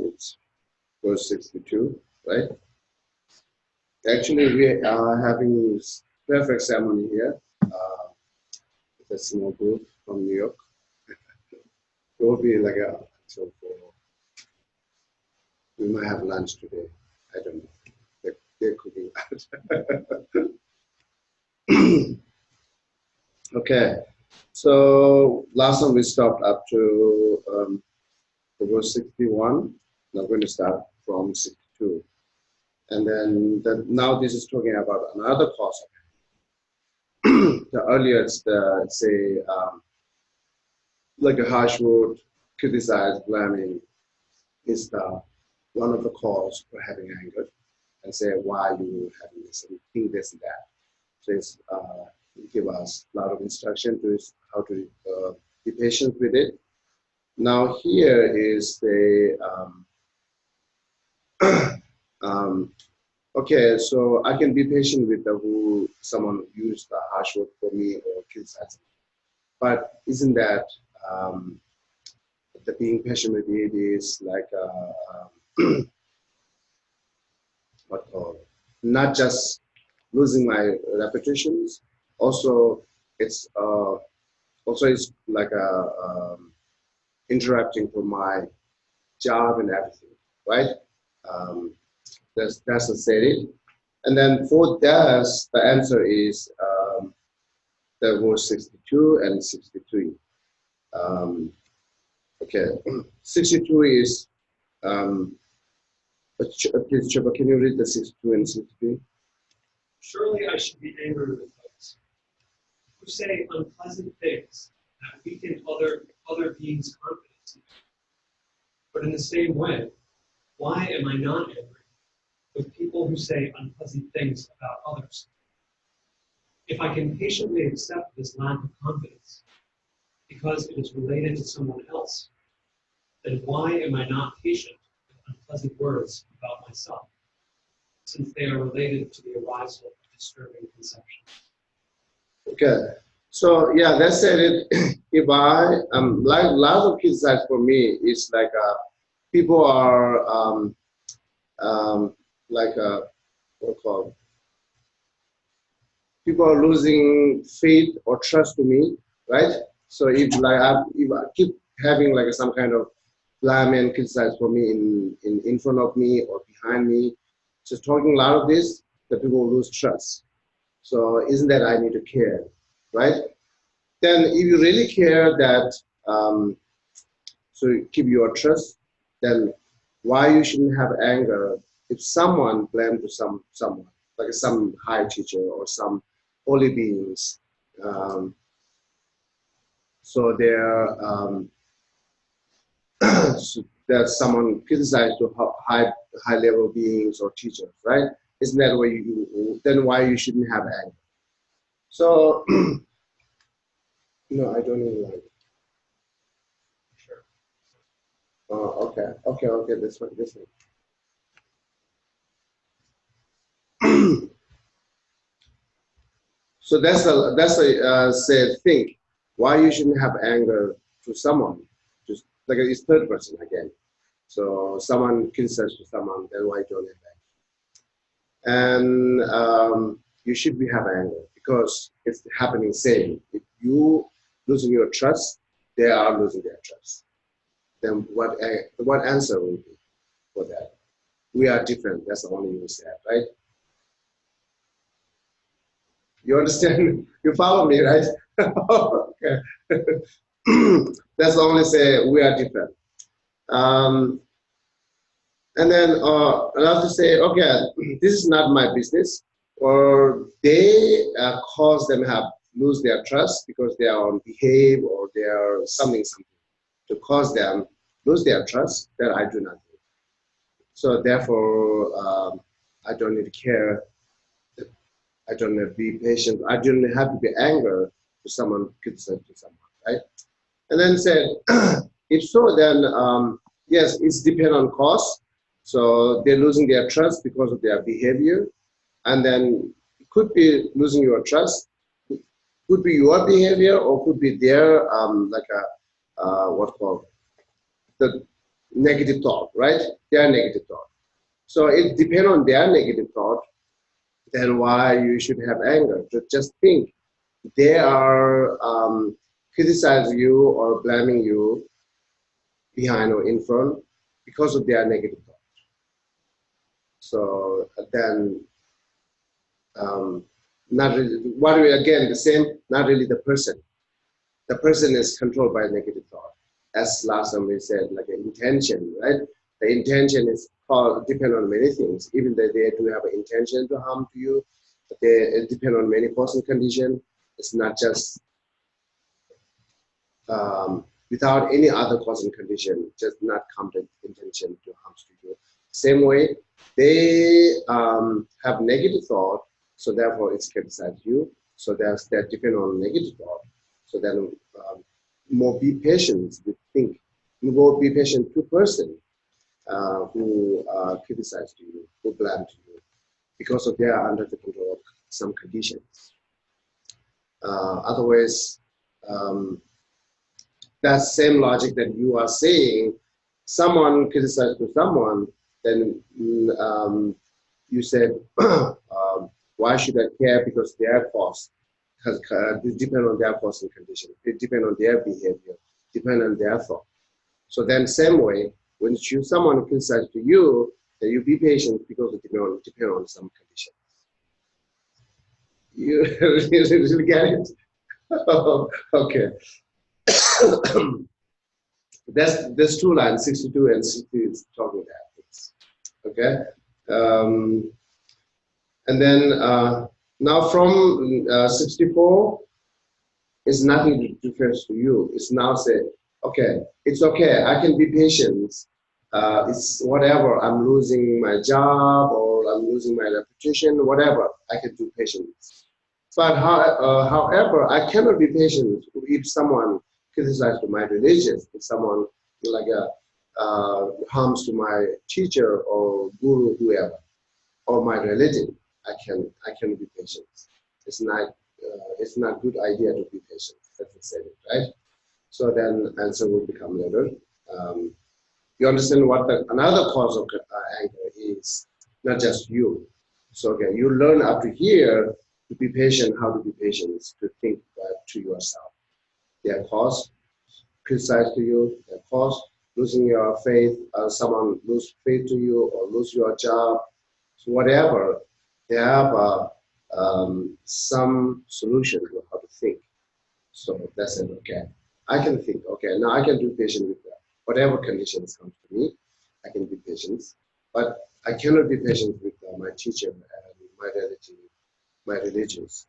It's verse 62, right? Actually, we are having perfect ceremony here. With a small group from New York. It will be like a so we might have lunch today. I don't know. They're cooking out. Okay. So last time we stopped up to verse 61. Now we're going to start from 62. And then now this is talking about another cause. The earlier it's the, say, like a harsh word, criticize, blaming is the one of the cause for having anger, and say why you having this and think this and that. So it's give us a lot of instruction to how to be patient with it. Now here is the okay, so I can be patient with who someone used the harsh word for me or criticized me. But isn't that the being patient with it is like what called not just losing my repetitions, also it's like a interrupting for my job and everything, right? That's the setting. And then for this, the answer is the verse 62 and 63. Okay, 62 is, please, Chapa, can you read the 62 and 63? Surely I should be angry with those who say unpleasant things that weaken other beings' confidence. But in the same way, why am I not angry with people who say unpleasant things about others? If I can patiently accept this lack of confidence because it is related to someone else, then why am I not patient with unpleasant words about myself, since they are related to the arisal of disturbing conceptions? Okay, so yeah, that's it. If I like a lot of criticize for me, it's like people are like what called people are losing faith or trust to me, right? So if I keep having like some kind of blame and criticize for me in front of me or behind me, just talking a lot of this, the people lose trust. So isn't that I need to care, right? Then if you really care that, so keep your trust, then why you shouldn't have anger if someone blamed to someone, like some high teacher or some holy beings. So that someone criticized to high level beings or teachers, right? Isn't that why then why you shouldn't have anger? So no, I don't even like it. Sure. Okay. This one. So that's a say think why you shouldn't have anger to someone, just like it's third person again. So someone criticizes to someone, then why don't have anger? And you should be have anger because it's happening same. If you losing your trust, they are losing their trust. Then what answer will be for that? We are different. That's the only you said, right? You understand? You follow me, right? Okay. That's the only say we are different. And then I have to say, okay, this is not my business, or they cause them have lose their trust because they are on behave or they are something to cause them lose their trust that I do not do. So therefore, I don't need to care. I don't have to be patient. I don't have to be angry to someone, criticize to someone, right? And then said, if so, then yes, it's depend on cause. So they're losing their trust because of their behavior, and then it could be losing your trust. Could be your behavior, or could be their like a what called negative thought, right? Their negative thought. So it depends on their negative thought, then why you should have anger. Just think, they are criticizing you or blaming you behind or in front because of their negative thought. So then, not really, what we again the same, not really the person. The person is controlled by negative thought. As last time we said, like an intention, right? The intention is depend on many things. Even though they do have an intention to harm to you, but it depend on many person condition. It's not just without any other cause and condition, just not come to intention to harm to you. Same way, they have negative thought, so therefore it's criticize you. So that depend on negative thought. So then more be patient with think. More be patient to person who criticize you, who blame to you, because of they are under the control of some conditions. Otherwise, that same logic that you are saying, someone criticized to someone, then you said, why should I care? Because their cause, it depends on their cause and condition. It depends on their behavior, depend on their thought. So then same way, when you choose someone who criticizes to you, then you be patient because it depends on some condition. You really get it? Okay. There's two lines, 62 and 60 is talking that. Okay. And then now from 64 is nothing refers to you. It's now say, okay, it's okay, I can be patient. It's whatever, I'm losing my job or I'm losing my reputation, whatever, I can do patience. But however, I cannot be patient if someone criticizes my religion, if someone like harms to my teacher or guru, whoever, or my religion. I can be patient. It's not good idea to be patient. That's the same, right? So then answer will become later. You understand what another cause of anger is, not just you. So okay, you learn up to here to be patient, how to be patient, to think to yourself. Their cause, criticize to you, their cause, losing your faith, someone lose faith to you or lose your job, so whatever, they have some solution to how to think. So that's it, okay. I can think, okay, now I can do patient with that. Whatever conditions come to me, I can be patient. But I cannot be patient with my teacher and my religions,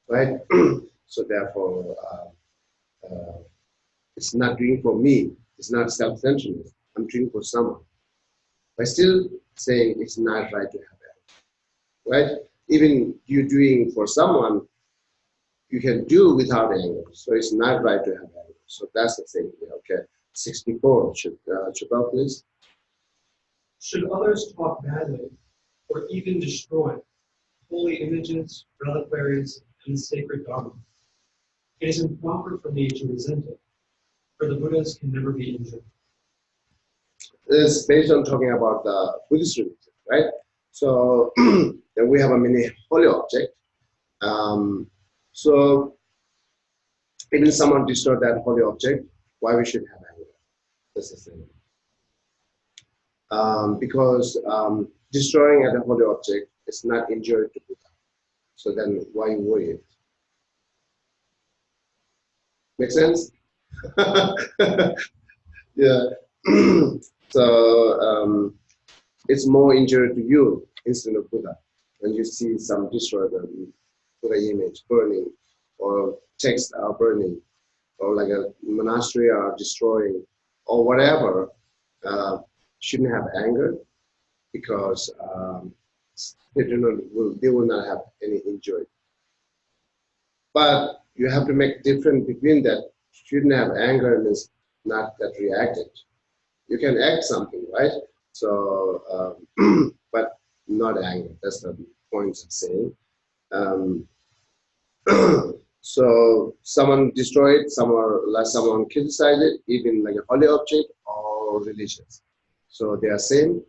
right? So therefore, it's not doing for me. It's not self-centeredness. I'm doing for someone. But still saying it's not right to have anger, right? Even you doing for someone, you can do without anger. So it's not right to have anger. So that's the thing. Okay, 64. Chabal, please. Should others talk badly or even destroy holy images, reliquaries, and the sacred Dharma? It is improper for me to resent it, for the Buddhas can never be injured. It's based on talking about the Buddhist religion, right? So then we have a many holy object. So even someone destroyed that holy object, why we should have anger? That's the thing. Because destroying a holy object is not injury to Buddha. So then why you worry? Make sense? Yeah. So it's more injury to you instead of Buddha. When you see some destroyed Buddha image burning, or text are burning, or like a monastery are destroying, or whatever, shouldn't have anger, because they will not have any injury. But you have to make difference between that. Shouldn't have anger means not that reacted. You can act something, right? So, but not anger. That's the point of saying. So someone destroyed, someone criticized it, even like a holy object, or or religious. So they are same.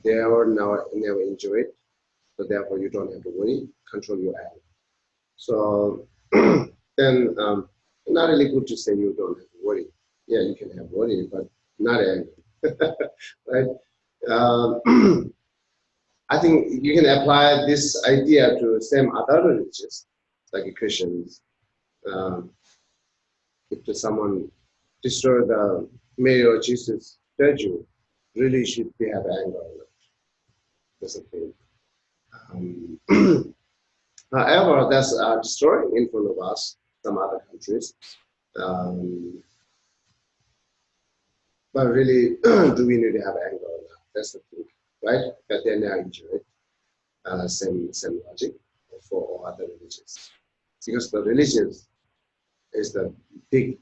They are never enjoy it. So therefore, you don't have to worry. Control your anger. So then, not really good to say you don't have to worry. Yeah, you can have worry, but not anger, right? I think you can apply this idea to same other religions, like Christians. Um, if someone destroy the Mary or Jesus statue, really should we have anger or not? That's the thing. However, that's destroying in front of us, some other countries. Um, but really, do we need to have anger or not? That's the thing, right? But then I enjoy it. Same logic for all other religions. Because the religion is the big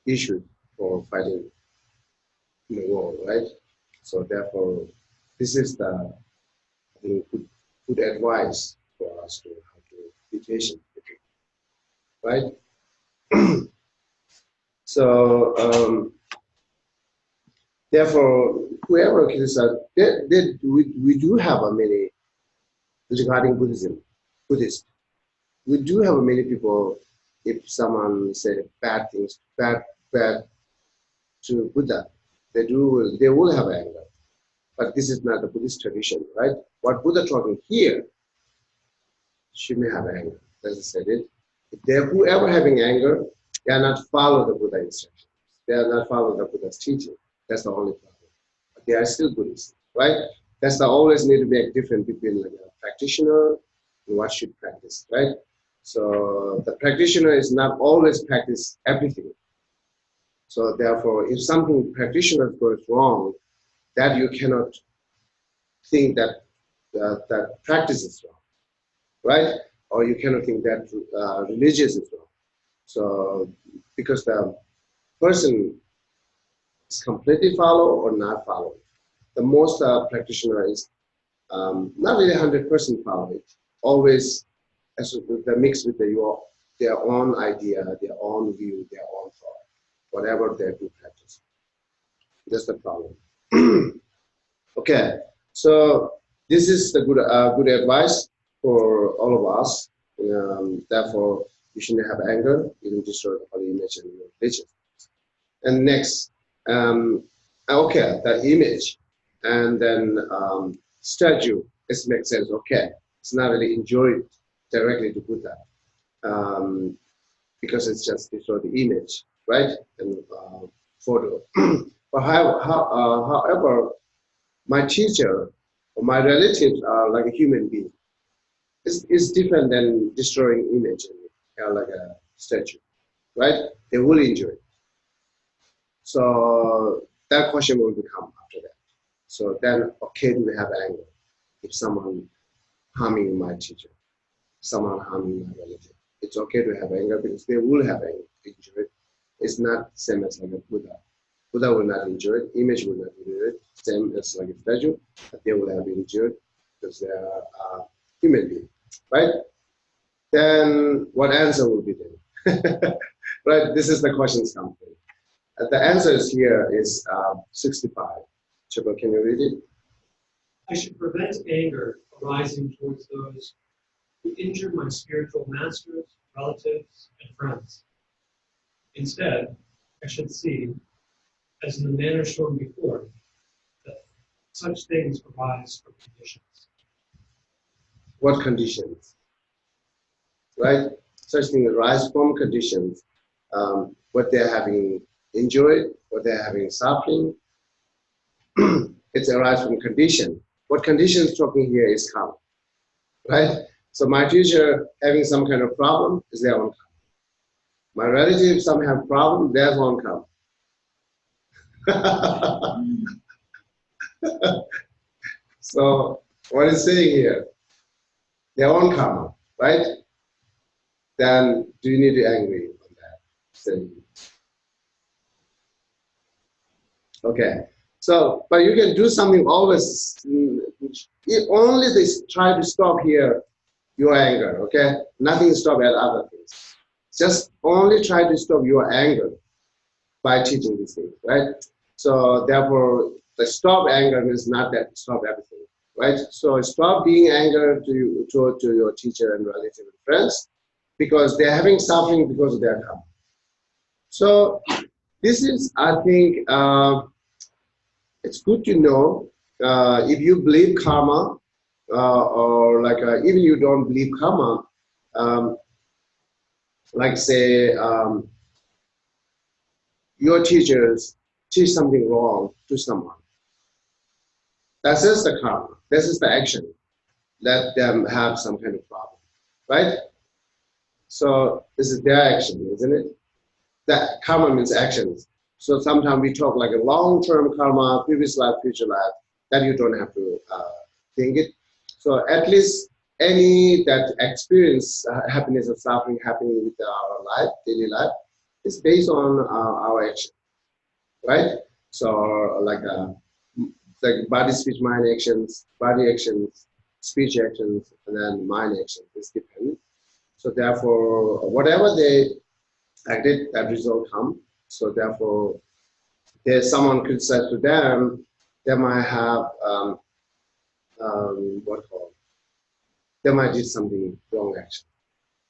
issue for fighting in the world, right? So therefore, this is the I think, good advice for us to how to be patient, right? So therefore, whoever is we do have a many regarding Buddhist. We do have many people. If someone say bad things, bad to Buddha, they will have anger. But this is not the Buddhist tradition, right? What Buddha talking here shouldn't have anger. As I said it. If whoever having anger, they are not follow the Buddha instructions. They are not follow the Buddha's teaching. That's the only problem. But they are still Buddhists, right? That's the always need to be a difference between like a practitioner and what should practice, right? So the practitioner is not always practice everything. So therefore, if something practitioner goes wrong, that you cannot think that that practice is wrong, right? Or you cannot think that religious is wrong. So because the person is completely follow or not follow. The most practitioner is not really 100% follow it. Always as the mix with their own idea, their own view, their own thought, whatever they do practice. That's the problem. Okay, so this is the good advice for all of us. Therefore, you shouldn't have anger, even destroy the holy image and your religion. And next, okay, the image, and then statue. This makes sense. Okay, it's not really enjoyed directly to Buddha, because it's just destroy the image, right? And photo. But however, my teacher or my relatives are like a human being. It's different than destroying image and like a statue, right? They will enjoy it. So that question will become after that. So then, okay, do we have anger? If someone harming my teacher, someone harming my relative, it's okay to have anger because they will have anger, enjoy it. It's not the same as like a Buddha. Buddha will not enjoy it, image will not enjoy it, same as like a statue, but they will have enjoyed because they are human beings, right? Then what answer will be then? Right, this is the question something. The answer is here is 65. Chiba, can you read it? I should prevent anger arising towards those who injure my spiritual masters, relatives, and friends. Instead, I should see, as in the manner shown before, that such things arise from conditions. What conditions? Right? Such things arise from conditions. What they're having enjoyed, what they're having suffering. It's arise from condition. What conditions talking here is karma, right? So my teacher having some kind of problem is their own karma. My relative, some have problem, their own karma. So what is saying here? Their own karma, right? Then do you need to angry on that? Saying. Okay. So, but you can do something always. Only they try to stop here your anger. Okay, nothing stop at other things. just only try to stop your anger by teaching these things, right? So therefore, the stop anger means not that stop everything, right? So stop being angry to your teacher and relative and friends because they're having suffering because of their karma. So this is, I think, it's good to know if you believe karma or like even you don't believe karma, like say your teachers teach something wrong to someone. That is the karma. This is the action. Let them have some kind of problem, right? So this is their action, isn't it? That karma means actions. So sometimes we talk like a long-term karma, previous life, future life, that you don't have to think it. So at least any that experience happiness or suffering happening with our life, daily life, is based on our action, right? So like body, speech, mind actions, body actions, speech actions, and then mind actions. This depends. So therefore, whatever they acted, that result come. So therefore, there's someone criticize to them, they might have what called, they might do something wrong action.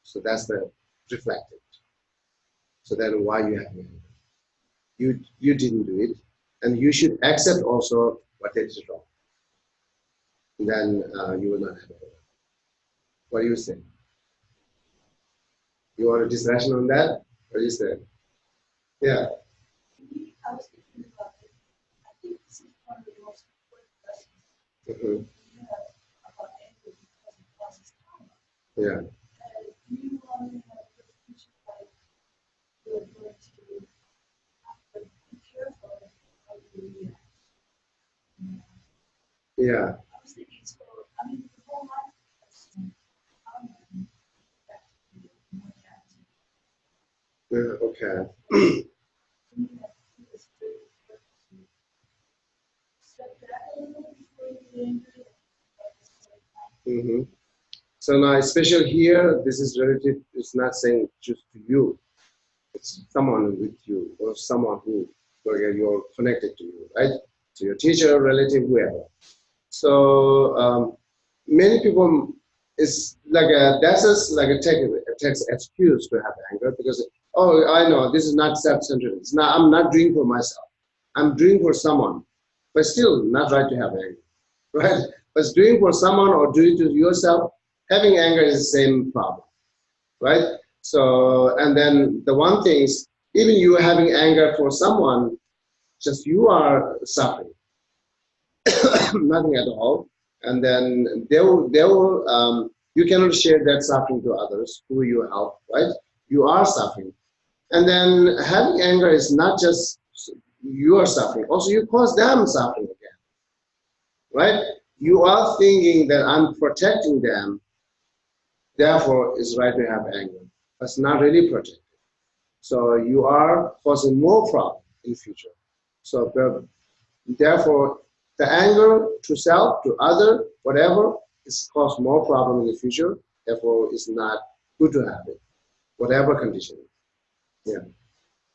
So that's the reflected. So then why you have anger? You didn't do it, and you should accept also what they did wrong. And then you will not have anger. What do you say? You want a discussion on that? What do you say? Yeah. I was thinking about it. I think this is one of the most important lessons Mm-hmm. we have about anger because it causes trauma. Yeah. You only have the future life, you're going to have to be careful of how you react. Yeah. I was thinking, so, I mean, the whole life has some trauma and that mortality. Okay. You have to do this very carefully. Step back a little before you get angry. Mm-hmm. So now, especially here, this is relative. It's not saying just to you. It's someone with you or someone who where you're connected to you, right? So your teacher, relative, whoever. So many people is like that's just like a text excuse to have anger because oh I know this is not self-centered. It's not. I'm not doing for myself. I'm doing for someone, but still not right to have anger, right? But doing for someone or doing to yourself, having anger is the same problem, right? So and then the one thing is even you having anger for someone, just you are suffering. Nothing at all. And then you cannot share that suffering to others who you help, right? You are suffering. And then having anger is not just you are suffering, also you cause them suffering again, right? You are thinking that I'm protecting them, therefore it's right to have anger. But it's not really protecting. So you are causing more problem in the future. So therefore, the anger to self, to other, whatever, is cause more problem in the future. Therefore, it's not good to have it, whatever condition. Yeah.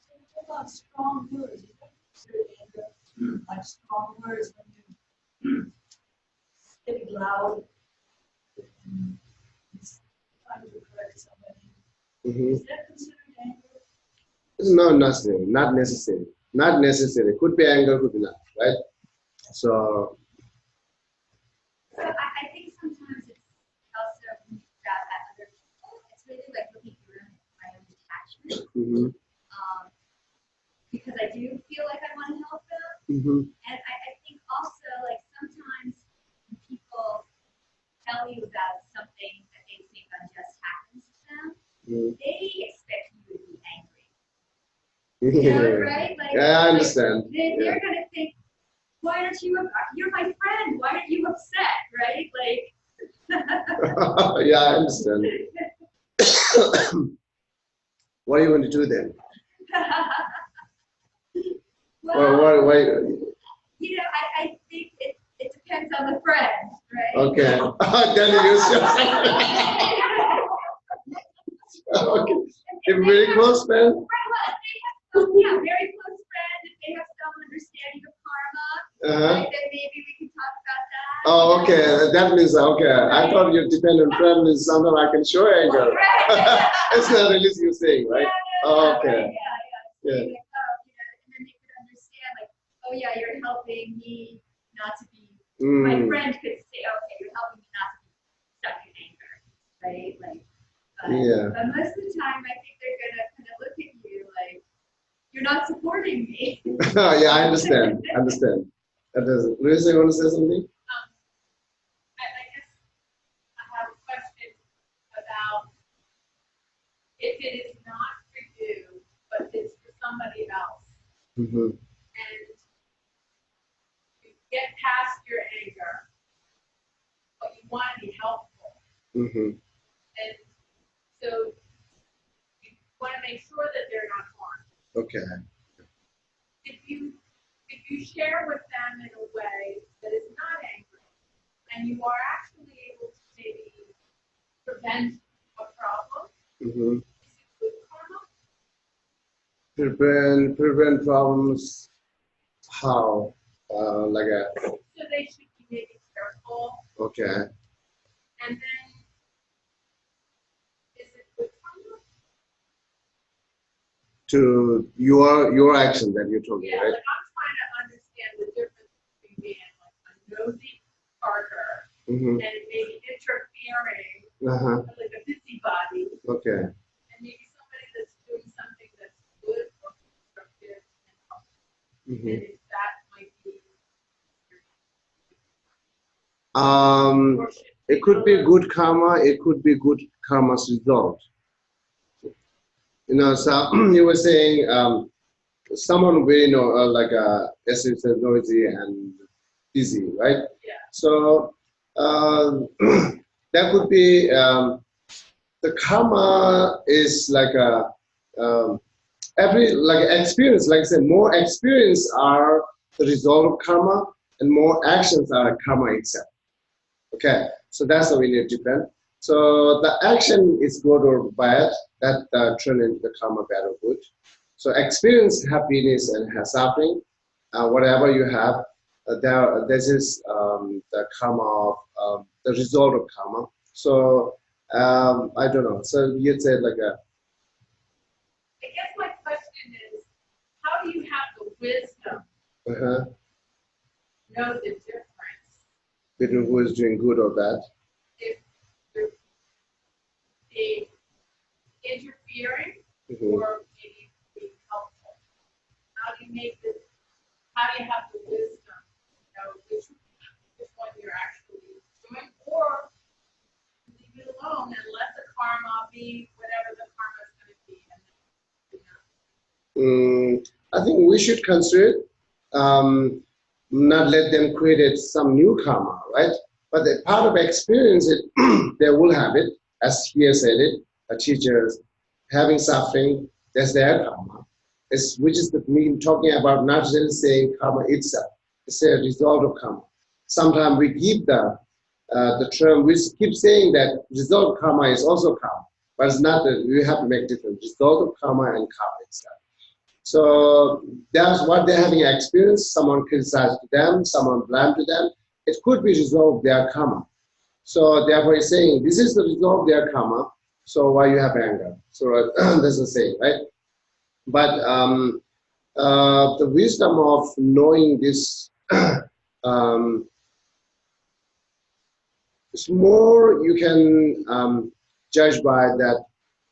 So what about strong words? Is that considered anger? Like strong words when you speak loud and trying to correct somebody. Mm-hmm. Is that considered anger? No, necessary, not necessary, not necessary. Could be anger, could be not, right? So. So I think sometimes it's also when you grab at other people, it's really like looking through my own detachment. Mm-hmm. Because I do feel like I want to help them. Mm-hmm. And I think also like sometimes when people tell you about something that they think unjust happens to them, they expect you to be angry. You know, right? Like, yeah, I understand. They're gonna think, why aren't you? You're my friend. Why aren't you upset? Right? Like. Yeah, I understand. What are you going to do then? Well, why? You know, I think it depends on the friend, right? Okay. Then you Okay. If A they very have- close friend? Right, well, if they have some, yeah, very close friend, if they have some understanding of karma, Uh-huh. right, then maybe we can talk about that. Oh, you know. okay. That means, okay. I thought your dependent friend is something I can show anger. Right. It's not really you saying, right? Oh, okay. Right, yeah. Yeah. Like, oh, you know, and then they could understand, like, oh yeah, you're helping me not to be. My Mm. friend could say, okay, you're helping me not to be stuck in anger, right? Like, Yeah. but most of the time, I think they're gonna kind of look at you like you're not supporting me. Yeah, I understand. Understand. That doesn't. Luisa, you want to say something? I guess I have a question about if it is not for you, but it's for somebody else, Mm-hmm. and you get past your anger, but you want to be helpful, Mm-hmm. and so you want to make sure that they're not harmed. Okay. If you share with them in a way that is not angry, and you are actually able to maybe prevent a problem, Mm-hmm. is it good karma? Prevent problems. How? Like a. So they should be maybe careful, Okay. and then is it good karma? To your action that you're talking, Yeah, right? like I'm trying to understand the difference between being like a nosy Parker Mm-hmm. and maybe interfering, Uh-huh. like a busybody, Okay. and maybe somebody that's doing something that's good or constructive and helpful. Mm-hmm. And if that might be, or should It could be good karma. It could be good karma's result. You know, so you were saying someone we know like as you said, noisy and busy, right? Yeah. So that could be the karma is like a every like experience, like I said, more experience are the result of karma, and more actions are karma itself. Okay, so that's how we need to depend. So the action is good or bad, that turn into the karma bad or good. So experience happiness and suffering, whatever you have, this is the karma of the result of karma. So I don't know. So you'd say like a. I guess my question is, how do you have the wisdom Uh-huh. know the difference Between who is doing good or bad. if you're being interfering Mhm. or maybe being helpful? How do you make this? How do you have the wisdom to know which one you're actually doing, or leave it alone and let the karma be whatever the karma is going to be? And then, I think we should consider it, not let them create some new karma, right? But the part of experience, it they will have it, as here said it, teachers having suffering, that's their karma. Which is the mean talking about not really saying karma itself. It's a result of karma. Sometimes we give the term, we keep saying that result of karma is also karma, but it's not that we have to make difference. Result of karma and karma itself. So that's what they're having experienced. Someone criticized to them, someone blamed to them. It could be result of their karma. So therefore he's saying, this is the result of their karma, so why you have anger? So that's the saying, right? But the wisdom of knowing this it's more you can judge by that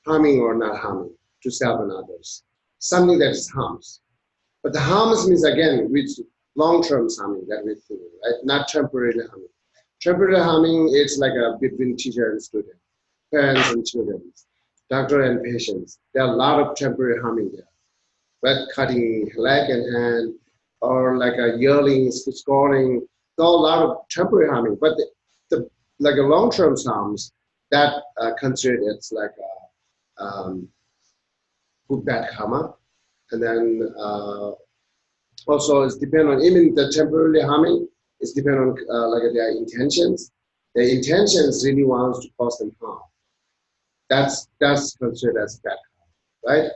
harming or not harming to self and others. Something that is harms. But the harms means again with long-term harming that we feel, right? Not temporary harming. Temporary harming is like a between teacher and student, parents and children, doctor and patients. There are a lot of temporary harming there. Right? Cutting leg and hand, or like a yelling, scolding. There are a lot of temporary harming. But the like a long-term harms that considered it's like a good bad karma. And then also it's depend on even the temporarily harming, it's depend on like their intentions. Their intentions really wants to cause them harm. That's considered as bad karma, right?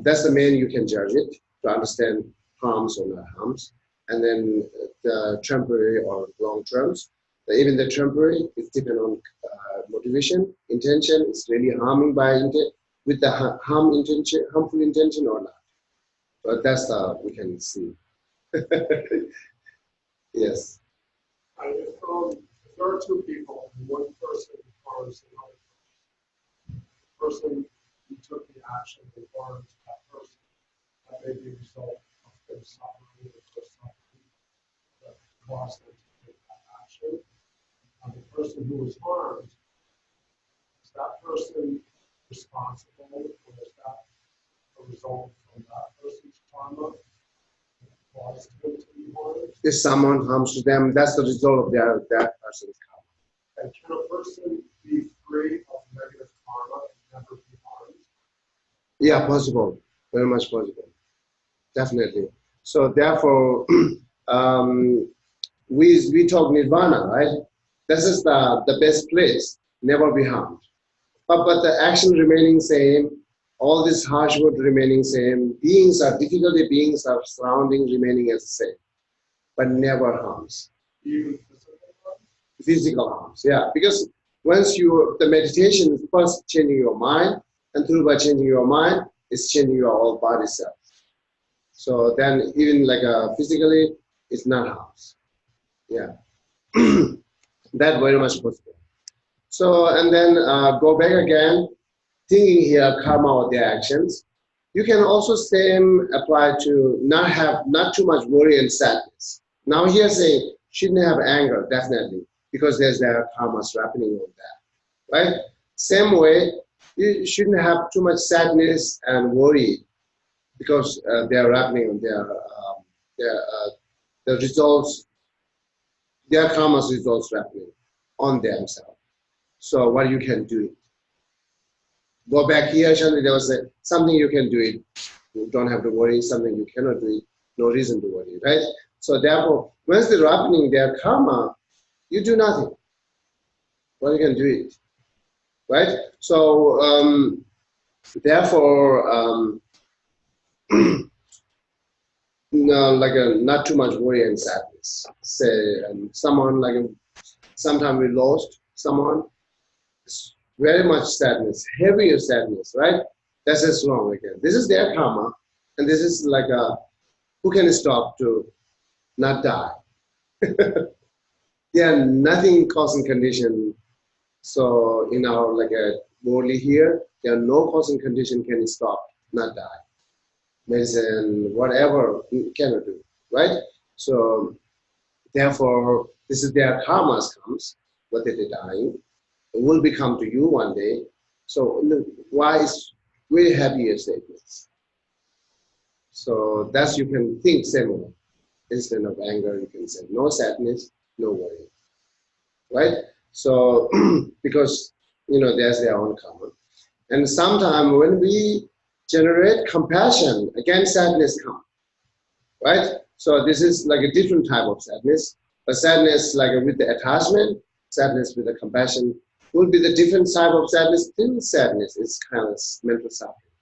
That's the main you can judge it to understand harms or not harms. And then the temporary or long terms. Even the temporary, it depends on motivation, intention. It's really harming by intent with the harmful intention or not. But that's we can see. Yes. If there are two people and one person harms another person who took the action that harmed that person, that may be a result of their suffering or suffering that caused them to take that action. The person who was harmed, is that person responsible, or is that a result from that person's karma that caused them to be harmed? If someone harms to them, that's the result of that person's karma. And can a person be free of negative karma and never be harmed? Yeah, possible. Very much possible. Definitely. So therefore, we talk nirvana, right? This is the best place, never be harmed. But the action remaining same, all this harsh word remaining same, difficulty beings are surrounding remaining as the same, but never harms. Even physical harm? Physical harms, yeah. Because once the meditation is first changing your mind, and through by changing your mind, it's changing your whole body self. So then even like physically, it's not harms. Yeah. That very much possible. So, and then go back again, thinking here karma or their actions. You can also same apply to not too much worry and sadness. Now here saying shouldn't have anger, definitely, because there's their karmas happening on that, right? Same way, you shouldn't have too much sadness and worry because they're happening on the results, their karma's results happening on themselves. So what you can do? Go back here, Shanti, there was something you can do it. You don't have to worry, something you cannot do it, no reason to worry, right? So therefore, once they're happening their karma, you do nothing. Well, you can do it, right? So therefore, not too much worry and sadness. Say someone sometime we lost someone, very much sadness, heavier sadness, right? That's just wrong again. This is their karma, and this is who can stop to not die? There are nothing causing condition. So in our worldly here, there are no causing condition can stop not die. Medicine, whatever, cannot do, right? So therefore, this is their karmas comes, what they're dying. It will become to you one day. So why is very happier statements? So that's you can think same way. Instead of anger, you can say no sadness, no worry, right? So because there's their own karma, and sometimes when we generate compassion, again sadness comes, right? So this is like a different type of sadness, but sadness with the attachment, sadness with the compassion will be the different type of sadness. Still sadness is kind of mental suffering.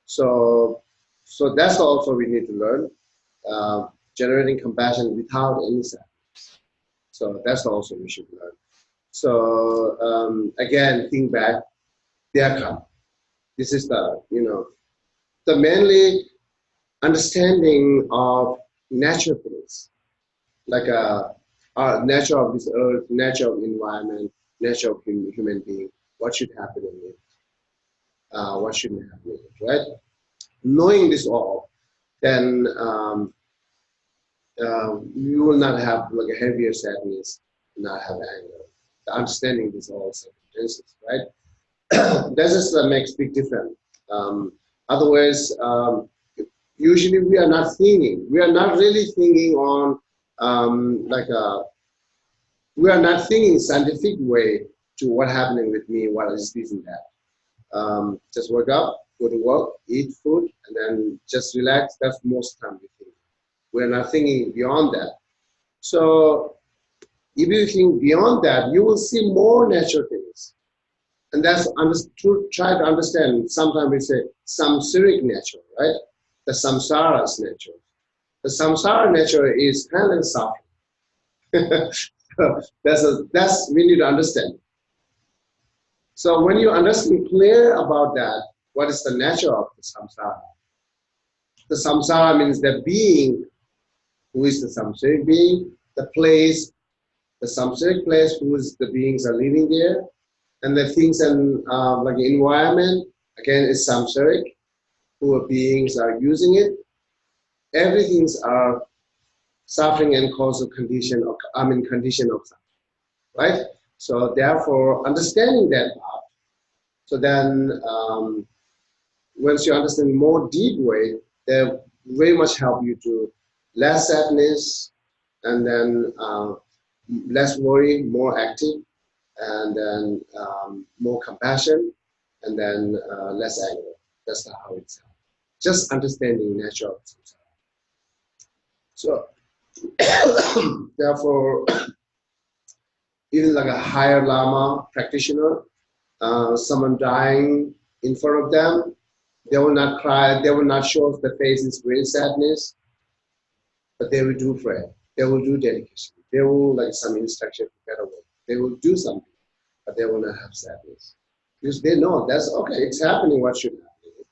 So that's also we need to learn, generating compassion without any sadness. So that's also we should learn. So again, think back, their karma. This is the mainly understanding of natural things, like our nature of this earth, nature of environment, nature of human being, what should happen in it, what shouldn't happen in it, right? Knowing this all, then you will not have a heavier sadness, not have anger. The understanding this all circumstances, right? That just makes big difference. Otherwise, usually we are not thinking. We are not really thinking on we are not thinking scientific way to what happening with me, what is this and that. Just wake up, go to work, eat food, and then just relax. That's most time we think. We're not thinking beyond that. So if you think beyond that, you will see more natural things. And that's to try to understand. Sometimes we say samsaric nature, right? The samsara's nature. The samsara nature is kind of suffering. that's we need to understand. So when you understand clear about that, what is the nature of the samsara? The samsara means the being. Who is the samsaric being? The place, the samsaric place, who is the beings are living there, and the things and like environment again is samsaric, who beings are using it. Everything's are suffering and causal condition of condition of suffering, right? So therefore, understanding that part. So then, once you understand more deep way, they very much help you to less sadness, and then less worry, more active, and then more compassion, and then less anger. That's how it's helped. Just understanding nature of samsara. So therefore, even like a higher lama practitioner, someone dying in front of them, they will not cry, they will not show the face is great sadness, but they will do prayer, they will do dedication, they will like some instruction for better way, they will do something, but they will not have sadness. Because they know that's okay, it's happening, what should happen?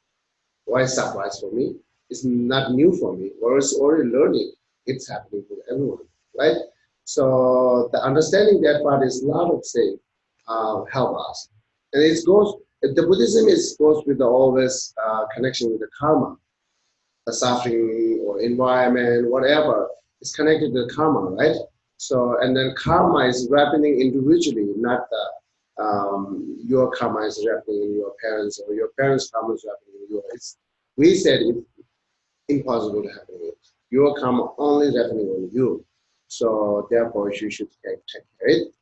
Why is surprise for me? It's not new for me, or it's already learning, it's happening for everyone, right? So the understanding that part is a lot of say help us. And it goes, the Buddhism goes with the always connection with the karma, the suffering or environment, whatever, is connected to the karma, right? So, and then karma is happening individually, not the, your karma is happening in your parents, or your parents' karma is happening in yours. We said it's impossible to happen. Your karma only is happening on you. So therefore, you should take care of it.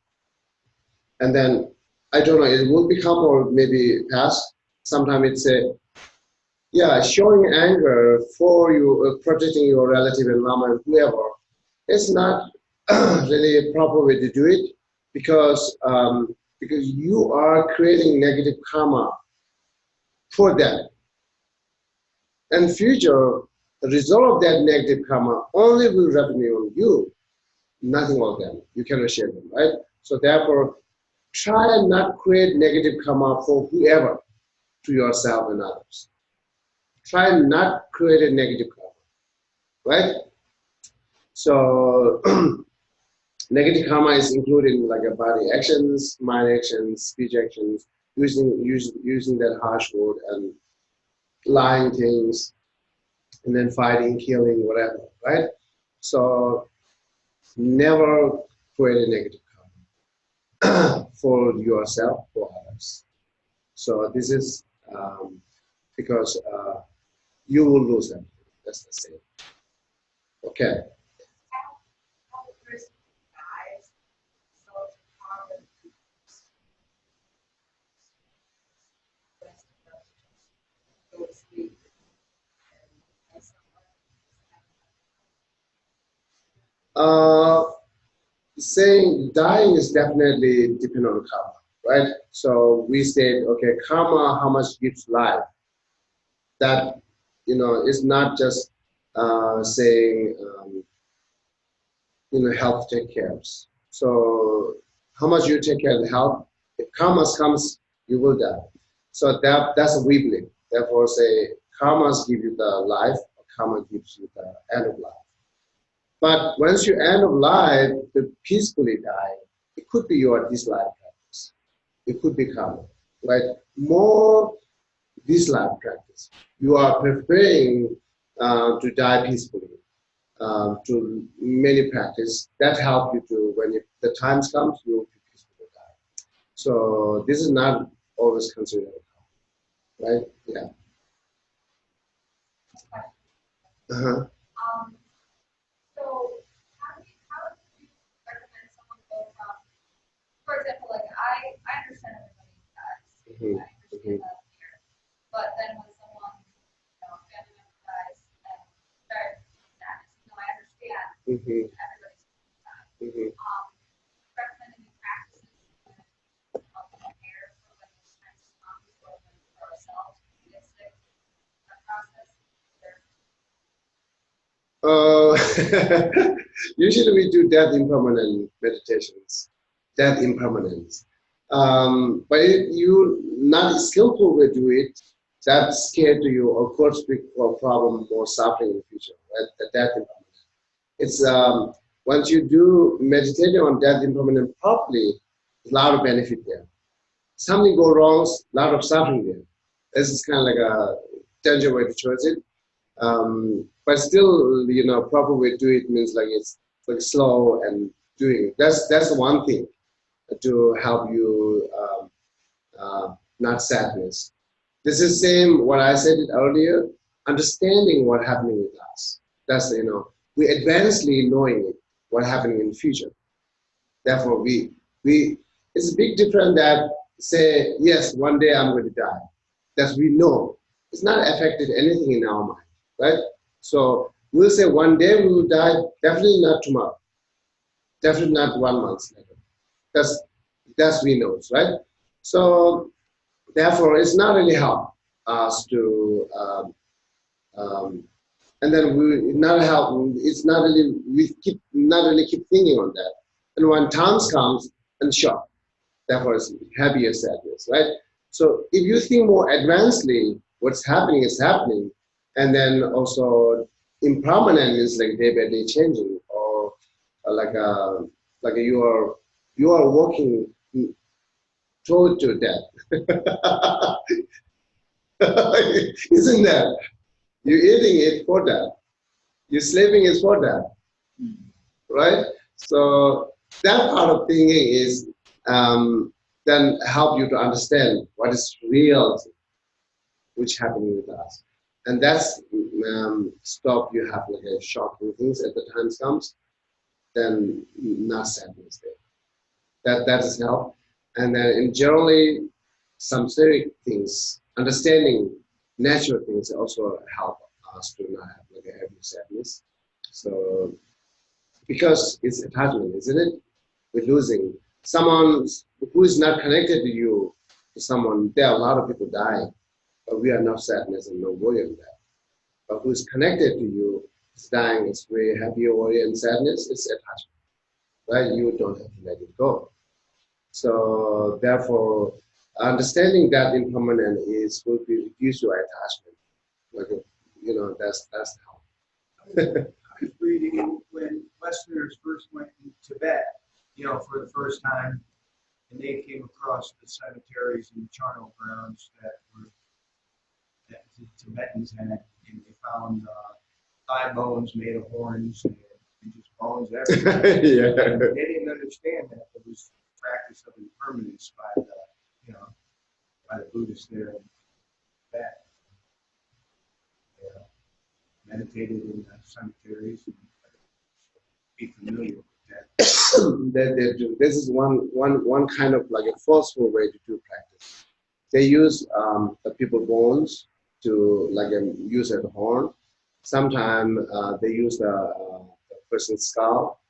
And then, I don't know, it will become or maybe pass. Sometimes it's a, yeah, showing anger for you, protecting your relative and lama and whoever, it's not really a proper way to do it, because you are creating negative karma for them. And future, the result of that negative karma only will revenue on you, nothing on them. You cannot share them, right? So therefore, try and not create negative karma for whoever, to yourself and others. Try and not create a negative karma, right? So negative karma is including like a body actions, mind actions, speech actions, using that harsh word and lying things, and then fighting, killing, whatever, right? So never create a negative karma for yourself, for others. So this is because you will lose them. That's the same. Okay. How the person dies, so it's common to go to sleep and someone Saying dying is definitely depend on karma, right? So we said, okay, karma, how much gives life? That, is not just saying, health take cares. So how much you take care of the health, if karma comes, you will die. So that's what we believe. Therefore, say karmas give you the life, or karma gives you the end of life. But once you end of life, to peacefully die, it could be your this life practice. It could be karma, right? More this life practice. You are preparing to die peacefully. To many practice that help you to when the times comes you will be peaceful to die. So this is not always considered karma, right? Yeah. Uh-huh. So how do you recommend someone go from, for example, like I understand everybody dies. Mhm. I understand that here. But then when someone, family member dies and they're sad, I understand Mhm. everybody's sad. Mhm. Recommend any practices to help prepare for when So usually we do death impermanent meditations, death impermanence. But if you not skillful to do it, that's scared to you or cause big problem or suffering in the future. Right? The death impermanent. It's once you do meditation on death impermanent properly, a lot of benefit there. Something go wrong, a lot of suffering there. This is kind of like a danger way to choose it. But still, you know, proper way to do it means like it's like slow and doing it. That's one thing to help you not sadness. This is same what I said it earlier. Understanding what happening with us. That's, you know, we advancedly knowing it, what happening in the future. Therefore, we it's a big difference that say yes, one day I'm going to die. That we know it's not affected anything in our mind, right? So we'll say one day we will die. Definitely not tomorrow. Definitely not 1 month later. That's we know, right? So therefore, it's not really help us to, and then we not help. It's not really not really keep thinking on that. And when times comes and shock, therefore it's heavier sadness, right? So if you think more advancedly, what's happening is happening, and then also impermanent is like day by day changing, or like you are walking toward to death. Isn't that? You're eating it for that. You're sleeping is for that, right? So that part of thinking is then help you to understand what is reality, which happening with us, and that's stop you have like a shocking things at the times comes, then not sadness there. That is help, and then in generally some serious things, understanding natural things also help us to not have like a heavy sadness. So because it's attachment, isn't it? We're losing someone who is not connected to you, to someone. There are a lot of people dying, but we are not sadness and no worry on that. But who's connected to you is dying, it's very happy, worry, and sadness. It's attachment, right? You don't have to let it go. So therefore, understanding that impermanent will be reduce your attachment. Like, you know, that's how. I was reading when Westerners first went to Tibet, you know, for the first time, and they came across the cemeteries and charnel grounds that the Tibetans had, and they found thigh bones made of horns and just bones everywhere. Yeah. And they didn't understand that there was practice of impermanence by the, you know, by the Buddhists there in Tibet. Meditated in the cemeteries and be familiar with that. They do. This is one kind of like a forceful way to do practice. They use the people bones to like use as a horn. Sometimes they use the person's skull.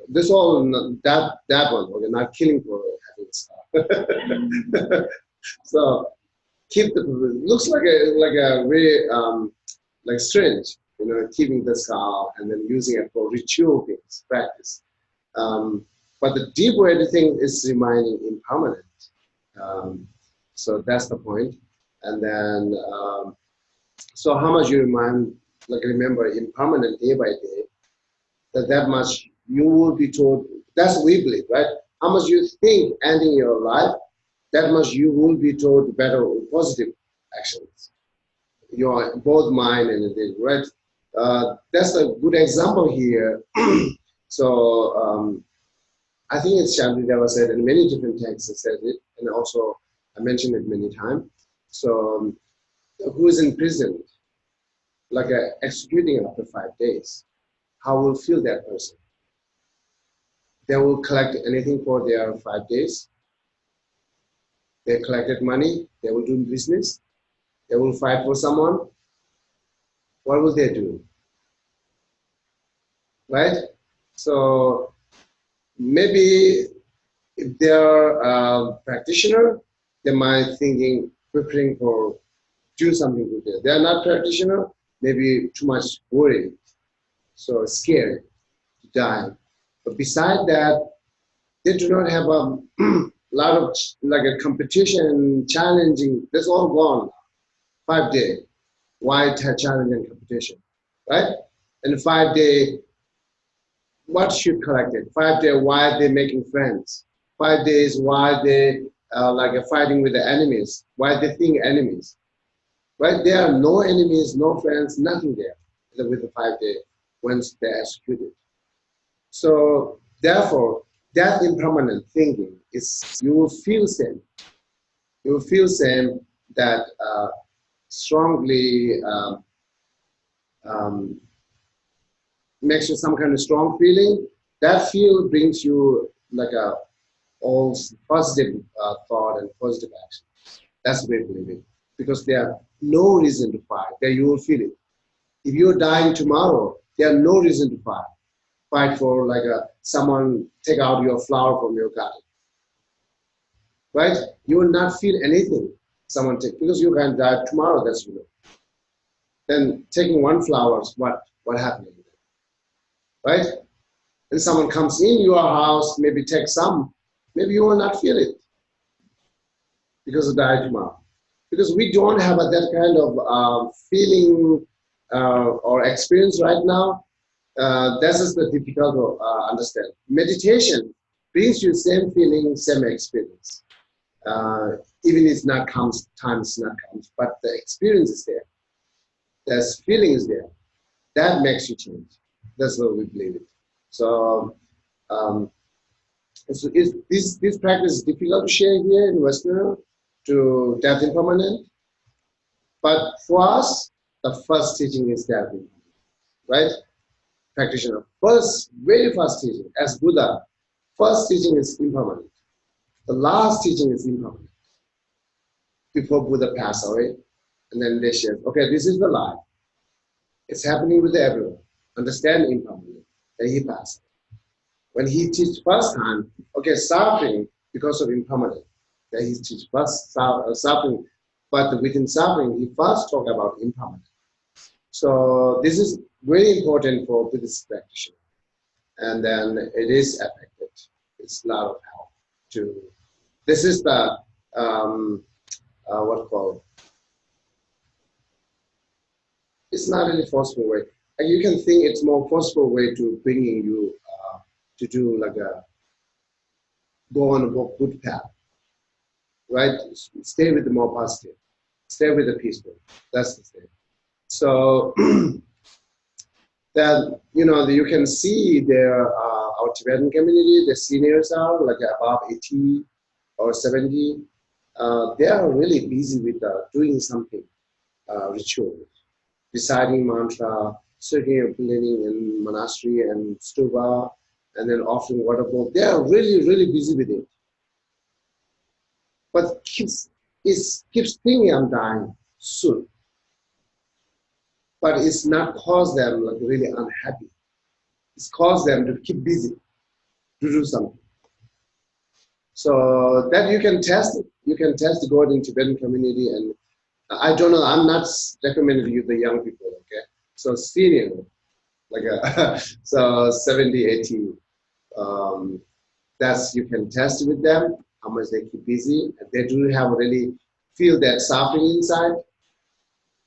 This all that one. Okay, not killing for having skull. So keep the looks like a very like strange, you know, keeping the skull and then using it for ritual things, practice. But the deep way to think is remaining impermanent. So that's the point. And then, so how much you remember impermanent day by day, that much you will be told, that's we believe, right? How much you think ending your life, that much you will be told better or positive actions. Your both mind and the right. That's a good example here. So I think it's Shantideva said in many different texts. It said it, and also I mentioned it many times. So who is in prison, like executing after 5 days? How will feel that person? They will collect anything for their 5 days. They collected money. They will do business. They will fight for someone. What will they do? Right? So maybe if they're a practitioner, they might thinking, preparing for do something good there. They are not practitioner, maybe too much worry so scared to die. But beside that, they do not have a lot of like a competition, challenging. That's all gone. 5 day, why challenge and competition, right? And 5 day, what should collect it? 5 day, why they making friends? 5 days, why they fighting with the enemies? Why they think enemies? Right? There are no enemies, no friends, nothing there with the 5 day once they're executed. So therefore, that impermanent thinking is, you will feel same. You will feel same that strongly makes you some kind of strong feeling. That feel brings you like a all positive thought and positive action. That's great believing, because there are no reason to fight. There you will feel it. If you're dying tomorrow, there are no reason to fight. Fight for like someone take out your flower from your garden, right? You will not feel anything. Someone take, because you can die tomorrow. That's Then taking one flower, what happened, right? And someone comes in your house, maybe take some, maybe you will not feel it because of die tomorrow. Because we don't have that kind of feeling or experience right now. This is the difficult to understand. Meditation brings you same feeling, same experience. Even if it's not comes, time is not comes, but the experience is there. The feeling is there. That makes you change. That's what we believe it. So, this practice is difficult to share here in Western to death impermanent. But for us, the first teaching is death impermanent, right? Practitioner, very first teaching, as Buddha, first teaching is impermanent. The last teaching is impermanent. Before Buddha passed away, and then they said, okay, this is the life. It's happening with everyone. Understand impermanent. Then he passed. When he teach first time, okay, suffering because of impermanent. Then he teach first suffering, but within suffering, he first talk about impermanent. So this is very important for Buddhist practitioner. And then it is effective. It's a lot of help to. This is the what's called. It's not really forceful way. You can think it's more forceful way to bringing you to do like a go on a good path, right? Stay with the more positive, stay with the peaceful. That's the thing. So that you can see there our Tibetan community, the seniors are like above 80 or 70. They are really busy with doing something ritual, reciting mantra, circulating in monastery and stupa, and then offering water bowl. They are really, really busy with it. But keeps thinking I'm dying soon. But it's not caused them like really unhappy. It's caused them to keep busy, to do something. So that you can test it. You can test the God in Tibetan community, and I don't know, I'm not recommending you the young people, okay? So senior, like so 70, 80, that's, you can test with them, how much they keep busy. And they do have really feel that suffering inside,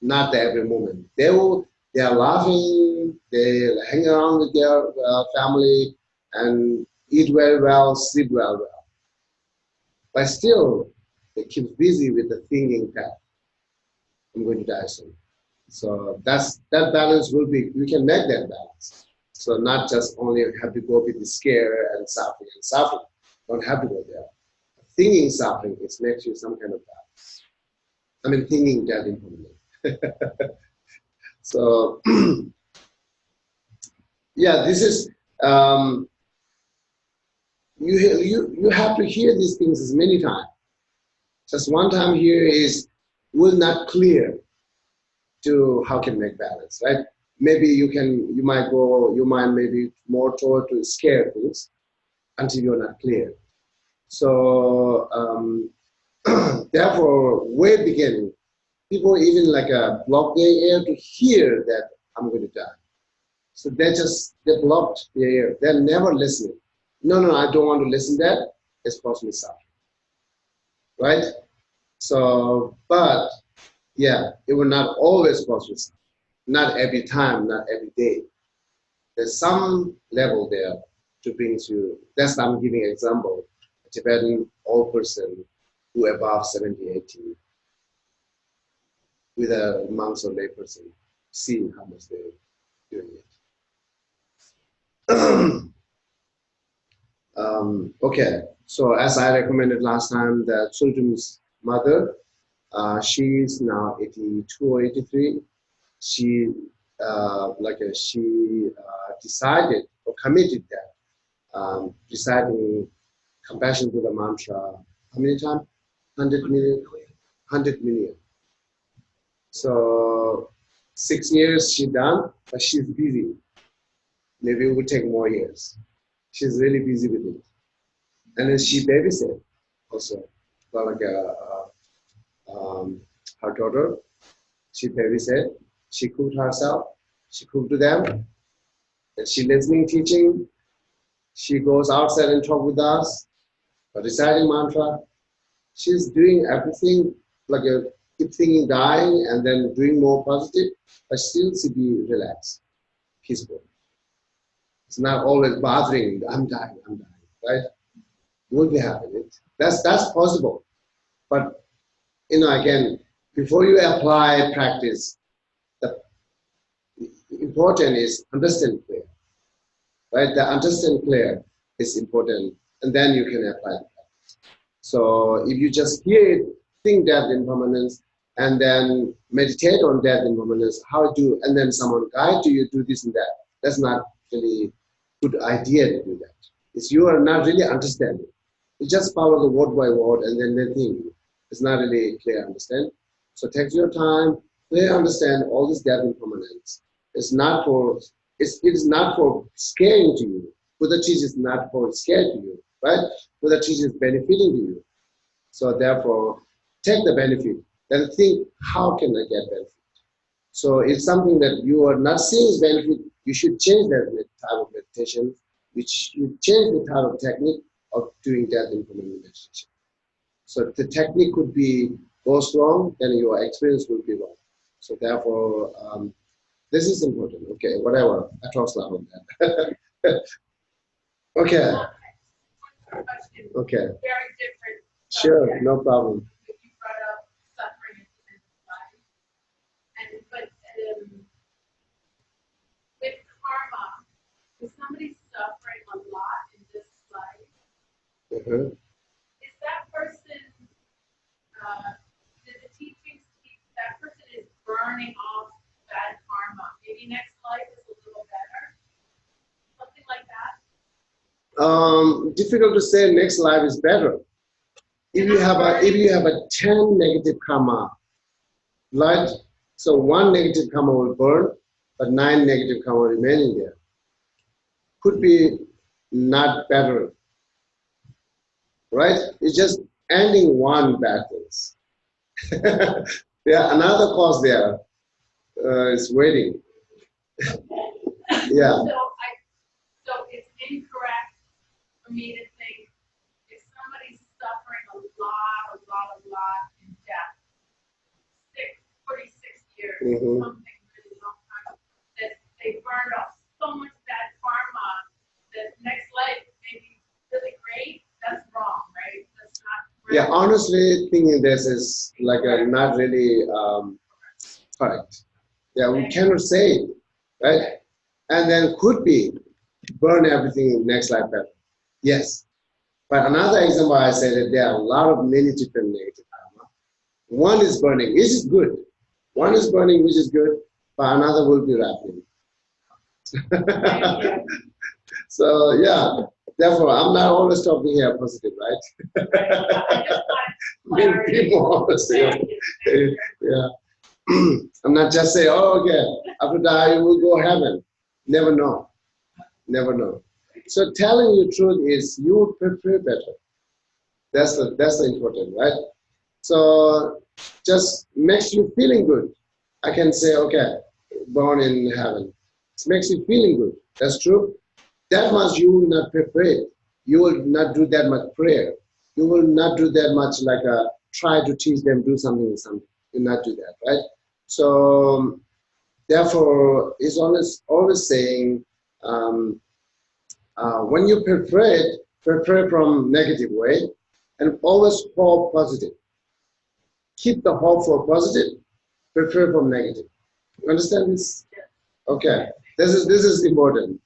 not every moment. They are laughing, they hang around with their family and eat very well, sleep well. But still, they keep busy with the thinking that I'm going to die soon. So that balance will be, you can make that balance. So not just only have to go with the scare and suffering. Don't have to go there. Thinking suffering, it makes you some kind of balance. I mean, thinking that impermanent. So, yeah, this is, you have to hear these things as many times. Just one time here will not clear to how can make balance, right? Maybe you might maybe more toward to scare things until you're not clear. So therefore, way beginning, people even like a block their ear to hear that I'm going to die. So they blocked their ear. They're never listening. No, I don't want to listen to that. It's caused me suffering. Right? So, but yeah, it will not always cause me suffering. Not every time, not every day. There's some level there to bring you. That's why I'm giving an example. A Tibetan old person who above 70, 80, with a monk or lay person, seeing how much they're doing it. Okay, so as I recommended last time, the children's mother, she's now 82 or 83. She decided or committed that reciting compassion to the mantra. How many times? 100 million. 100 million. So 6 years she done, but she's busy. Maybe it will take more years. She's really busy with it. And then she babysit also. Like her daughter, she babysit. She cooked herself. She cooked to them. And she listening, teaching. She goes outside and talk with us. Reciting mantra. She's doing everything like keep thinking, dying, and then doing more positive, but still she be relaxed, peaceful. It's not always bothering. I'm dying, right? Will be happening. That's possible, but again, before you apply practice, the important is understand clear, right? The understand clear is important, and then you can apply the practice. So if you just hear it, think death impermanence, and then meditate on death impermanence, and then someone guide you do this and that. That's not really good idea to do that. It's you are not really understanding. You just follow the word by word and then they think it's not really clear understand. So take your time, clear understand all this death impermanence. It is not for scaring to you. Buddha teaches not for scare to you, right? Buddha teaches benefiting to you. So therefore, take the benefit, then think, how can I get benefit? So it's something that you are not seeing as benefit, you should change that type of meditation, which you change the type of technique of doing death impermanent meditation. So the technique could be goes wrong, then your experience will be wrong. So therefore, this is important. Okay, whatever. I talk slow on that. Okay. Okay. Very different. Sure, subject. no problem. You brought up suffering in life, but with karma, if somebody's suffering a lot in this life, is that person? Did the teachings teach that person is burning off bad karma? Maybe next life is a little better, something like that. Difficult to say next life is better. If you have a 10 negative karma, right? So 1 negative karma will burn, but 9 negative karma remaining there. Could be not better, right? It's just ending one bad things. There another cause there is waiting. Yeah. So it's incorrect for me to think if somebody's suffering a lot in death, 46 years, something really long time, that they burned off so much bad karma that next life may be really great. That's wrong, right? That's not great. Yeah, honestly, thinking this is like not really correct. Yeah, we cannot say it, right? And then could be burn everything next life better. Yes. But another example, I said that there are a lot of many different negative karma. One is burning, which is good. One is burning, which is good, but another will be wrapping. So yeah, therefore I'm not always talking here positive, right? Be more honest, yeah. I'm not just saying, oh, okay, after die you will go heaven. Never know. Never know. So telling you truth is you would prefer better. That's the important, right? So just makes you feeling good. I can say, okay, born in heaven. It makes you feeling good. That's true. That much you will not prepare. You will not do that much prayer. You will not do that much like try to teach them do something. You will not do that, right? So therefore, it's always saying when you prepare from negative way, and always hope positive. Keep the hope for positive. Prepare from negative. You understand this? Okay. This is important.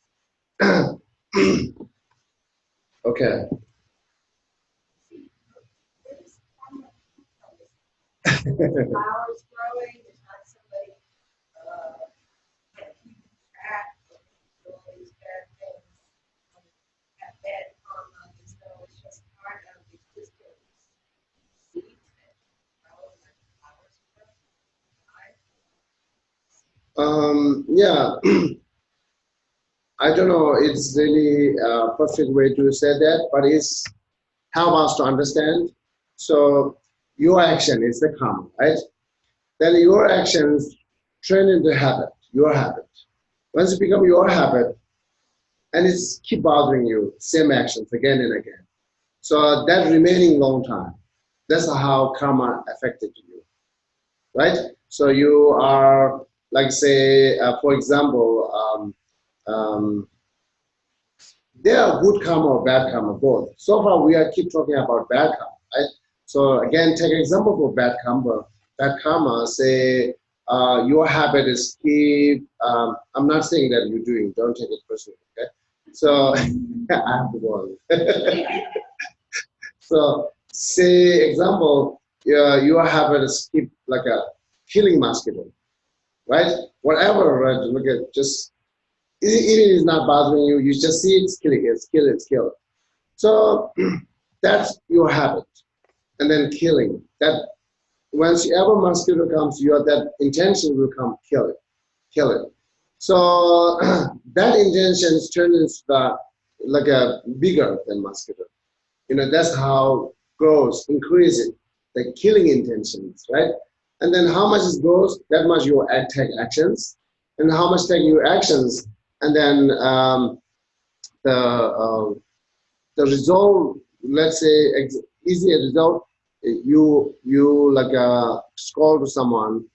Okay. Flowers growing, there's not somebody keeping track of all these bad things, that bad karma, as though it's just part of existence. Seeds that grow like flowers grow. Yeah. I don't know. It's really a perfect way to say that, but it's help us to understand. So your action is the karma, right? Then your actions turn into habit, your habit. Once it become your habit, and it's keep bothering you, same actions again and again. So that remaining long time, that's how karma affected you, right? So you are like say, for example, there are good karma or bad karma, both. So far, we are keep talking about bad karma, right? So again, take an example for bad karma. Bad karma, say your habit is keep. I'm not saying that you're doing. Don't take it personally, okay? So I have to go on. So say example, your habit is keep like a killing mosquito, right? Whatever, right? Look at just even it's not bothering you, you just see it's killing, it's kill, it's kill. So that's your habit. And then killing. That once ever mosquito comes, your that intention will come kill it. Kill it. So that intention turns into like a bigger than mosquito. You know, that's how grows, increases the killing intentions, right? And then how much it grows, that much you take actions. And how much take your actions, and then the result, let's say easier result, you like scroll to someone,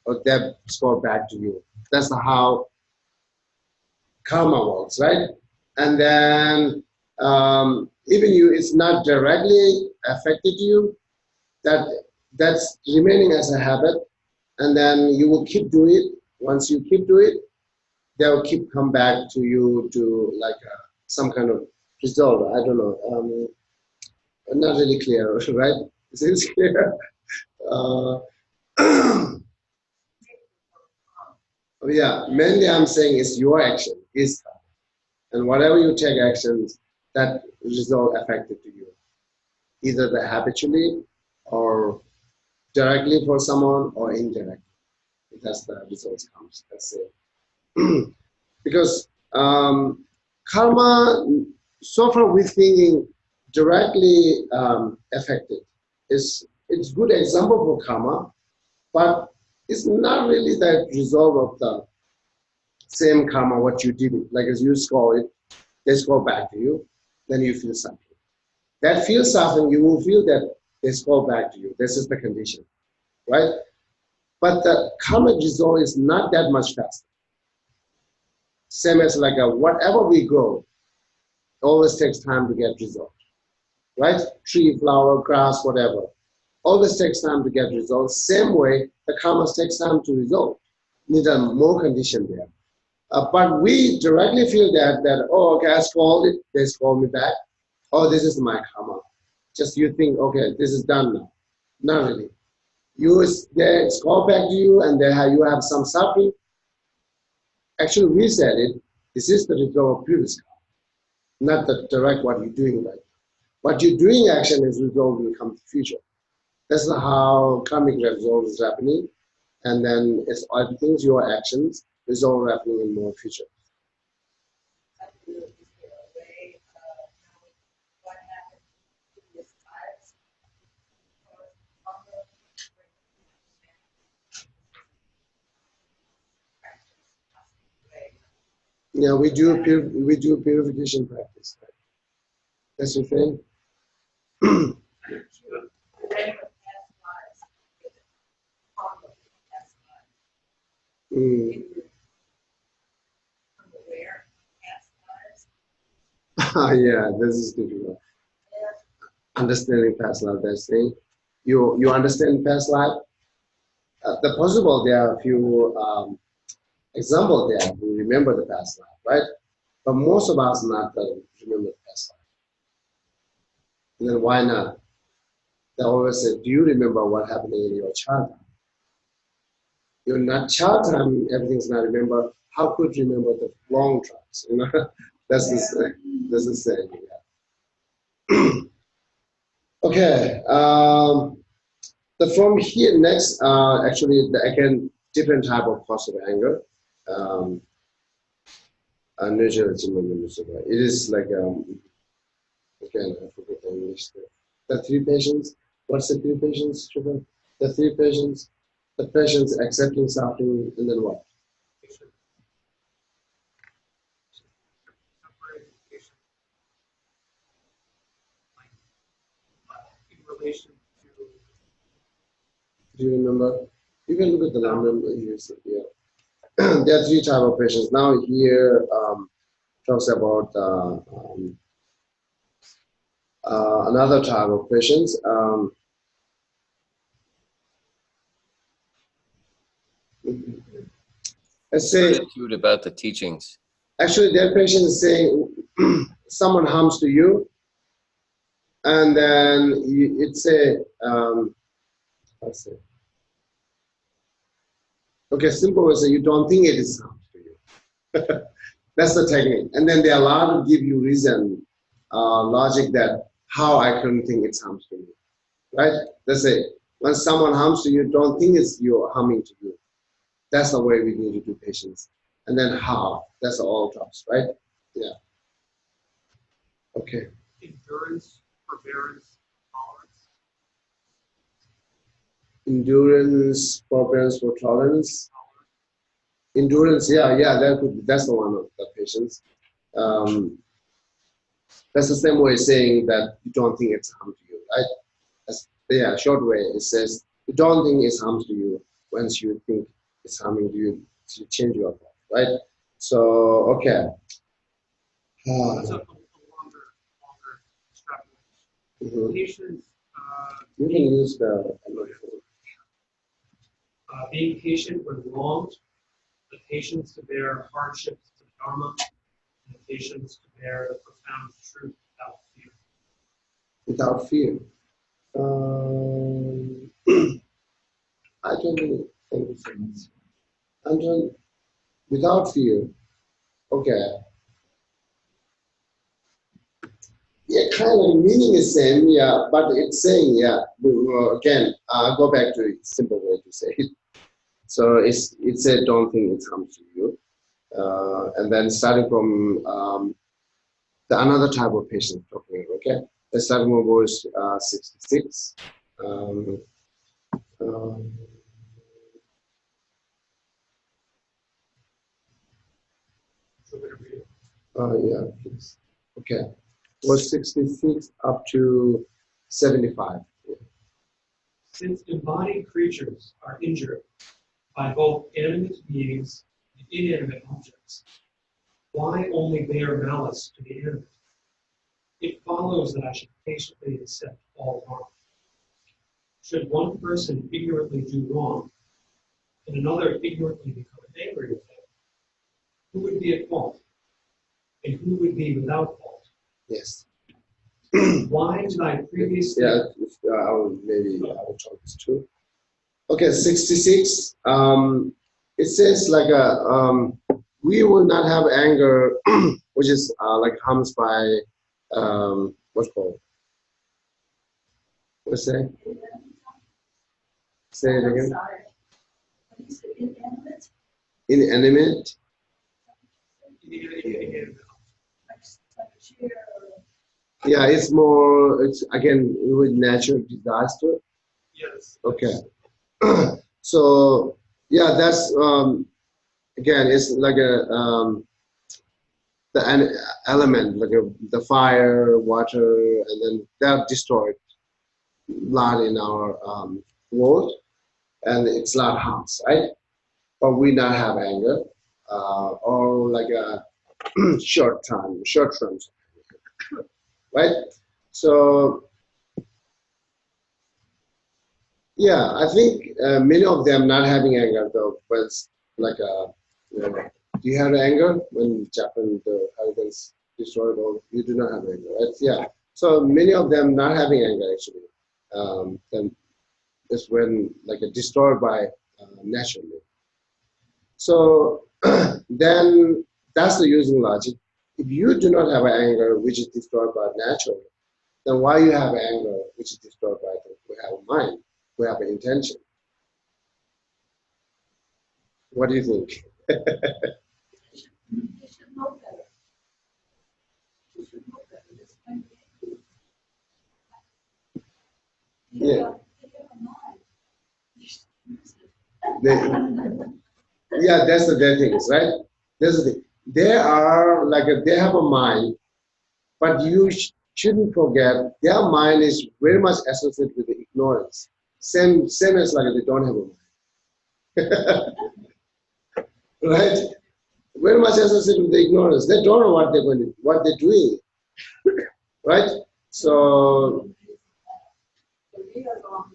or they scroll back to you. That's how karma works, right? And then even you, it's not directly affected you. That's remaining as a habit, and then you will keep doing it. Once you keep doing it, they'll keep come back to you to like some kind of result. I don't know. Not really clear, right? Is this clear? Uh, yeah, mainly I'm saying is your action is, and whatever you take actions, that result affected to you, either the habitually or directly for someone or indirectly. That's the results comes. That's it. Because karma, so far we're thinking directly affected. It's good example for karma, but it's not really that result of the same karma what you did it. Like as you score it, they score back to you, then you feel something. That feel something, you will feel that they score back to you. This is the condition, right? But the karmic result is not that much faster. Same as like whatever we grow, always takes time to get result, right? Tree, flower, grass, whatever. Always takes time to get results. Same way, the karma takes time to resolve. Need a more condition there. But we directly feel that oh, okay, I called it, they called me back. Oh, this is my karma. Just you think, okay, this is done now. Not really. They call back to you, and you have some suffering. Actually, we said it. This is the result of previous karma, not the direct what you're doing right now. What you're doing action is result will come to future. That's how karmic result is happening, and then it's everything's your actions result happening in more future. Yeah, we do purification practice. Right? That's the thing. Mm. Yeah, this is difficult. Understanding past life, that's the thing. You understand past life? The possible there are a few examples there who remember the past life, right? But most of us not remember the past life. And then why not? They always say, do you remember what happened in your childhood? You're not child time, everything's not remember. How could you remember the long tracks? You know, that's the saying. Yeah. Okay. From here next, actually, again, different type of positive anger. It is like again, I forget the English. The three patients. What's the three patients? The three patients. The patients accepting suffering, and then what? In relation to. Do you remember? You can look at the number here. Yeah. There are three type of patients. Now here talks about another type of patients. Let's say Attitude about the teachings. actually that patient is saying someone harms to you, and then it's a let's say, okay, simple way say you don't think it is harm to you. That's the technique, and then they are allowed to give you reason, logic that how I couldn't think it's harm to you, right? Let's say when someone harms to you, don't think it's you harming to you. That's the way we need to do patience. And then how? That's all drops, right? Yeah. Okay. Endurance, forbearance, tolerance. Endurance, forbearance, for tolerance. Endurance, yeah, that's the one of the patience. That's the same way of saying that you don't think it's harm to you, right? Yeah, short way, it says you don't think it's harm to you. Once you think it's harming to you, to change your thought, right? So, okay. It's a longer extrapolation. Patience. You can use the being patient when wronged, the patience to bear hardships to the Dharma, and the patience to bear the profound truth without fear. Without fear. I don't really think so. And without fear. Okay. Yeah, kind of meaning is same, yeah, but it's saying, yeah, again, go back to a simple way to say it. So it's a don't think it harms to you. And then starting from the another type of patient talking, okay? Let's start with verse 66. Yeah, please. Okay. Verse 66 up to 75. Since embodied creatures are injured by both animate beings and inanimate objects, why only bear malice to the animate? It follows that I should patiently accept all harm. Should one person ignorantly do wrong, and another ignorantly become angry with him, who would be at fault? And who would be without fault? Yes. Why did I previously... Yeah, I will talk this too. Okay, 66. It says like we will not have anger, which is like harms by what's called. What's that? Say it again. Inanimate. Yeah, it's more. It's again with natural disaster. Yes. Okay. So yeah, that's again, it's like a element, like the fire, water, and then they're destroyed a lot in our world, and it's a lot of harms, right? But we not have anger, or like a short term, right? So yeah, I think many of them not having anger though, but it's like you know, do you have anger when Japan the hurricanes destroyed, or you do not have anger, right? Yeah. So many of them not having anger actually, then is when like destroyed by naturally. So then that's the using logic. If you do not have anger which is destroyed by natural, then why you have anger which is destroyed by the, we have a mind, we have an intention. What do you think? They should know better. They should know better. This kind of Yeah. they have a mind. They should use it. Yeah, that's the their things, right? That's the thing. They are like they have a mind, but you shouldn't forget their mind is very much associated with the ignorance. Same as like they don't have a mind, right? Very much associated with the ignorance. They don't know what they're going to, what they're doing, right? So We are wrong.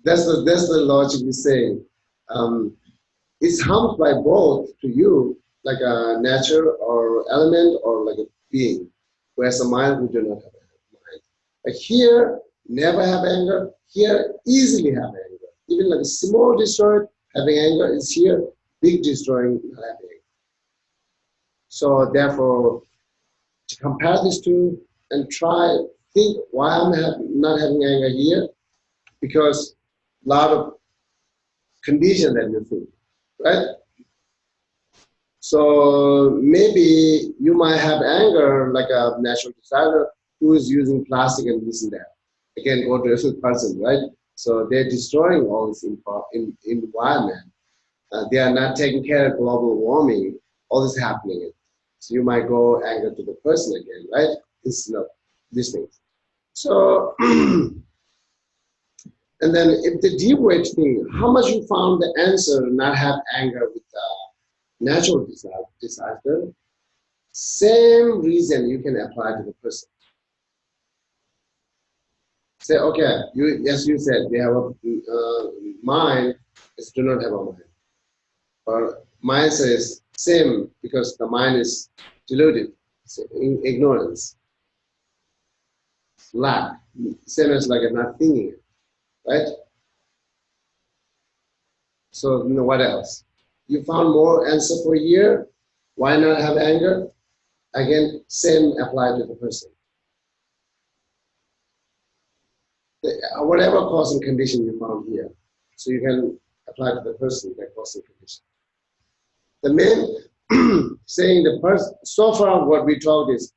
that's the logic is saying. It's harmed by both to you, like a nature or element or like a being. Whereas a mind, we do not have a mind. But here, never have anger. Here, easily have anger. Even like a small destroyed, having anger is here, big destroying, not having anger. So therefore, to compare these two and try, think why I'm not having anger here, because a lot of condition that you think, right? So maybe you might have anger like a natural disaster who is using plastic and this and that. Again, go to a person, right? So they're destroying all this environment. They are not taking care of global warming. All this happening. So you might go anger to the person again, right? Instead of these things. So, and then if the deep weight thing, how much you found the answer to not have anger with natural disaster, same reason you can apply to the person. Say, okay, you as you said, they have a mind, is do not have a mind. Or mind says same because the mind is deluded, ignorance, lack, same as like not thinking, right? So what else? You found more answer for here. Why not have anger? Again, same apply to the person. Whatever causing condition you found here, so you can apply to the person that causing condition. The main saying the person, so far what we talked is,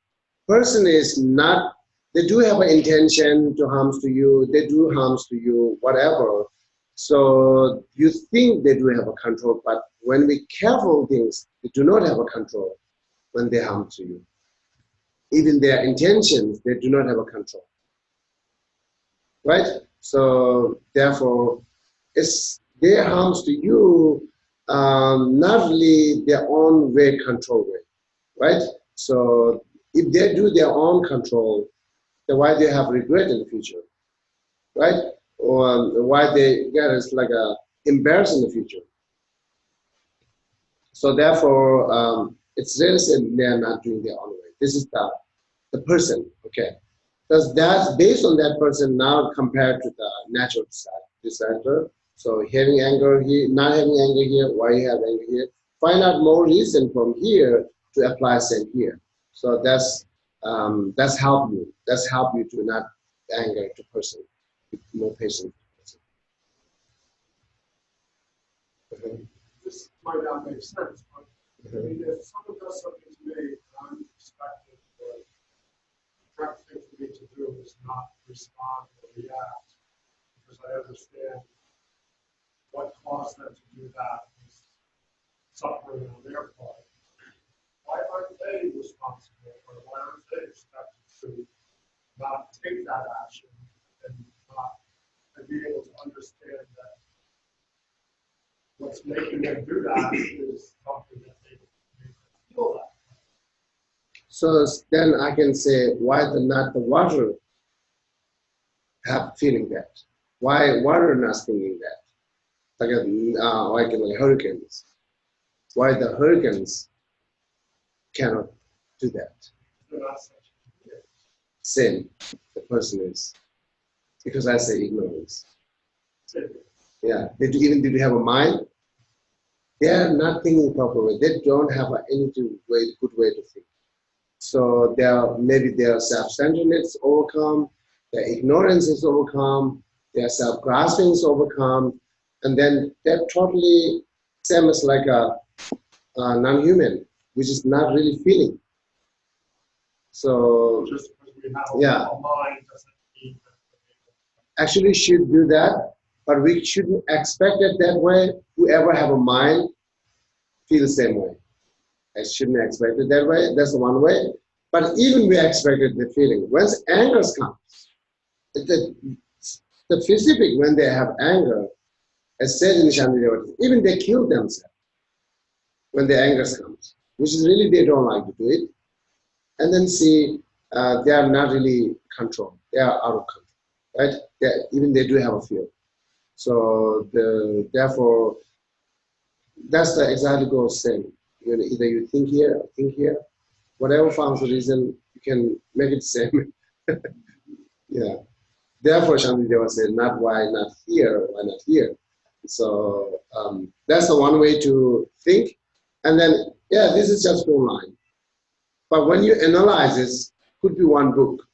person is not, they do have an intention to harm to you, they do harms to you, whatever. So you think they do have a control, but when we careful things, they do not have a control when they harm to you. Even their intentions, they do not have a control. Right? So therefore, it's their harms to you, not really their own way control way, right? So if they do their own control, then why they have regret in the future, right? Or why they get us like a embarrassed in the future. So therefore, it's really said they are not doing their own way. This is the person, okay? Because that's based on that person now compared to the natural disaster. So having anger here, not having anger here, why you have anger here. Find out more reason from here to apply same here. So that's help you. That's help you to not anger to person, more patient. This might not make sense, but I mean, if someone does something to me, and I'm expecting the correct thing for me to do is not respond or react, because I understand what caused them to do that is suffering on their part. Why they responsible or why aren't they expected to not take that action and not and be able to understand that what's making them do that is something that they feel that. So then I can say, why not the water have feeling that? Why water not thinking that? Like hurricanes. Why the hurricanes cannot do that? They're not such Same, the person is. Because I say ignorance. Yeah, even do they have a mind? They are not thinking properly. They don't have any good way to think. So maybe their self-centeredness is overcome, their ignorance is overcome, their self-grasping is overcome, and then they're totally same as like a non-human, which is not really feeling. So just because we have yeah, a mind doesn't mean that actually should do that, but we shouldn't expect it that way. Whoever have a mind feel the same way. I shouldn't expect it that way. That's the one way. But even we expected the feeling. Once anger comes, the specific when they have anger, as said in Shantideva, even they kill themselves when the anger comes, which is really they don't like to do it. And then see, they are not really controlled. They are out of control, right? Even they do have a fear. So therefore, that's the exactly goes same. Either you think here or think here. Whatever finds the reason, you can make it same. Yeah. Therefore, Shantideva said, not why not here, why not here? So that's the one way to think. And then, yeah, this is just one line. But when you analyze this, could be one book,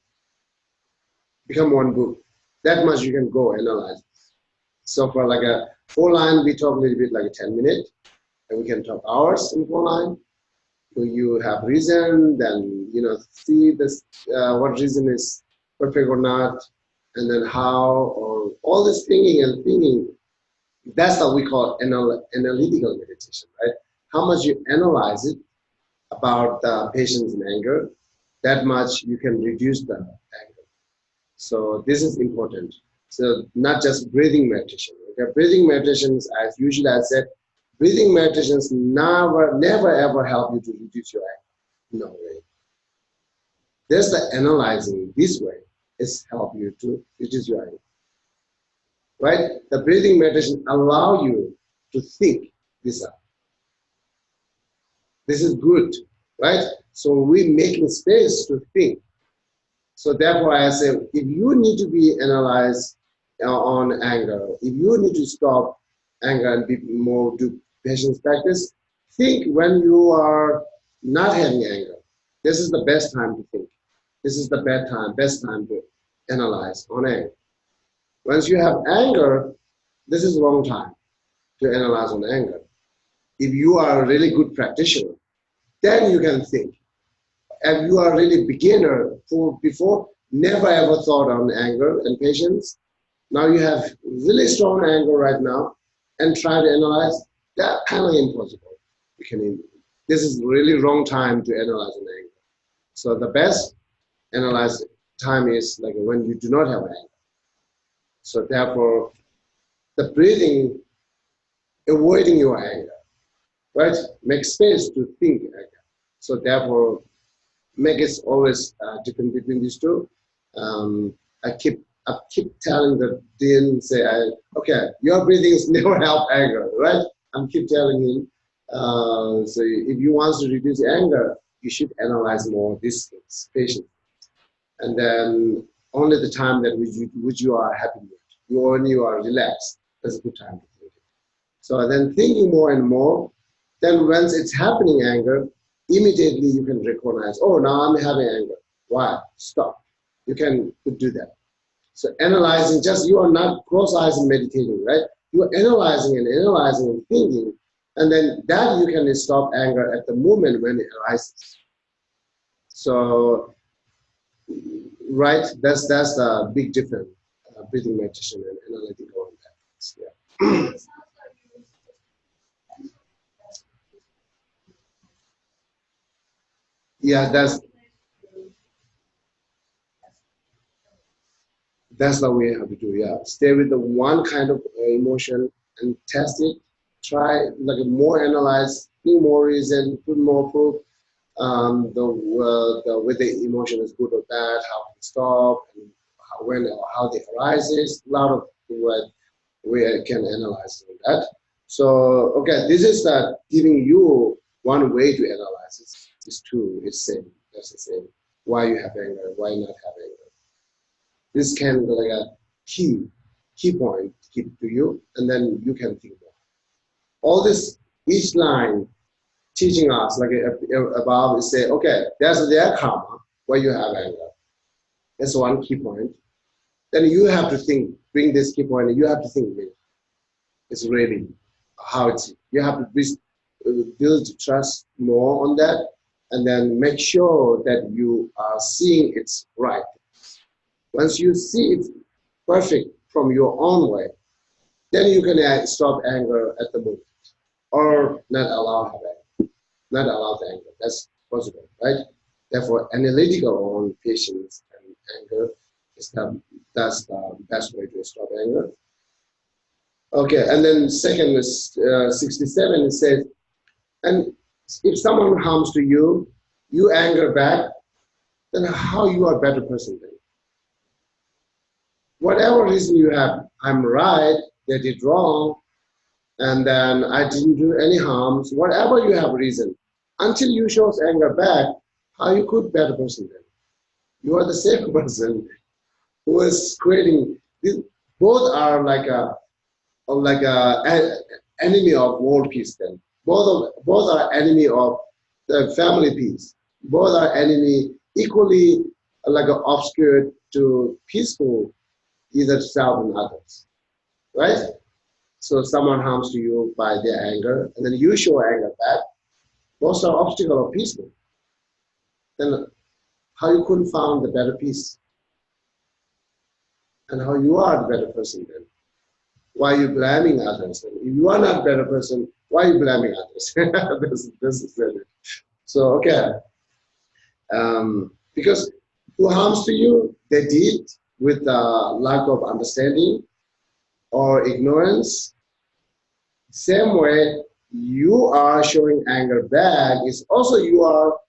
become one book. That much you can go analyze. So for like a 4-line, we talk a little bit like a 10 minutes, and we can talk hours in 4-line. So you have reason, then see this what reason is perfect or not, and then how, or all this thinking. That's what we call analytical meditation, right? How much you analyze it about the patient's anger, that much you can reduce the anger. So this is important. So not just breathing meditation. Okay? Breathing meditations, as usually I said, breathing meditations never ever help you to reduce your anger. No way. There's the analyzing this way is help you to reduce your anger. Right? The breathing meditation allow you to think this up. This is good, right? So we're making space to think. So therefore I say, if you need to be analyzed on anger, if you need to stop anger and be more do patience practice, think when you are not having anger. This is the best time to think. This is the best time to analyze on anger. Once you have anger, this is the wrong time to analyze on anger. If you are a really good practitioner, then you can think. If you are really beginner before, never ever thought on anger and patience. Now you have really strong anger right now and try to analyze, that kind of impossible. This is really wrong time to analyze an anger. So the best analyze time is like when you do not have anger. So therefore, the breathing, avoiding your anger, right? Make space to think anger. So therefore, make it always different between these two. I keep telling the dean, say, okay, your breathing is never help anger, right? I'm keep telling him. So if you want to reduce anger, you should analyze more these things, patience. And then only the time that which you are happy with, you are relaxed, that's a good time to think. So then thinking more and more, then once it's happening anger, immediately you can recognize, oh, now I'm having anger. Why? Stop. You can do that. So analyzing, you are not close eyes and meditating, right? You are analyzing and thinking, and then that you can stop anger at the moment when it arises. So, right, that's the big difference, breathing meditation and analytical on that. Yeah. It sounds like you. Yeah, that's what we have to do. Yeah, stay with the one kind of emotion and test it. Try like more analyze, think more reason, put more proof. The whether the emotion is good or bad, how to stop, and when or how they arises. A lot of what we can analyze that. So okay, this is giving you one way to analyze it. It's true. It's same. That's the same. Why you have anger? Why not have anger? This can be like a key point to keep to you, and then you can think more. All this each line teaching us like above is say, okay, there's their karma where you have anger. That's one key point. Then you have to think, bring this key point, and you have to think with it's really how it's, you have to build trust more on that, and then make sure that you are seeing it's right. Once you see it perfect from your own way, then you can stop anger at the moment, or not allow anger, not allow the anger. That's possible, right? Therefore, analytical on patience and anger is that's the best way to stop anger. Okay, and then second is 67. It says, and if someone harms to you, you anger back, then how you are a better person then? Whatever reason you have, I'm right, they did wrong, and then I didn't do any harms, whatever you have reason, until you show anger back, how you could better person then? You are the same person who is creating, both are like a enemy of world peace then. Both are enemy of the family peace. Both are enemy equally like obscure to peaceful either self and others, right? So someone harms to you by their anger, and then you show anger back. Both are obstacle of peaceful. Then how you couldn't found the better peace, and how you are the better person then? Why are you blaming others? If you are not a better person, why are you blaming others? this is it. So okay, because who harms to you, they did with lack of understanding or ignorance. Same way, you are showing anger back is also you are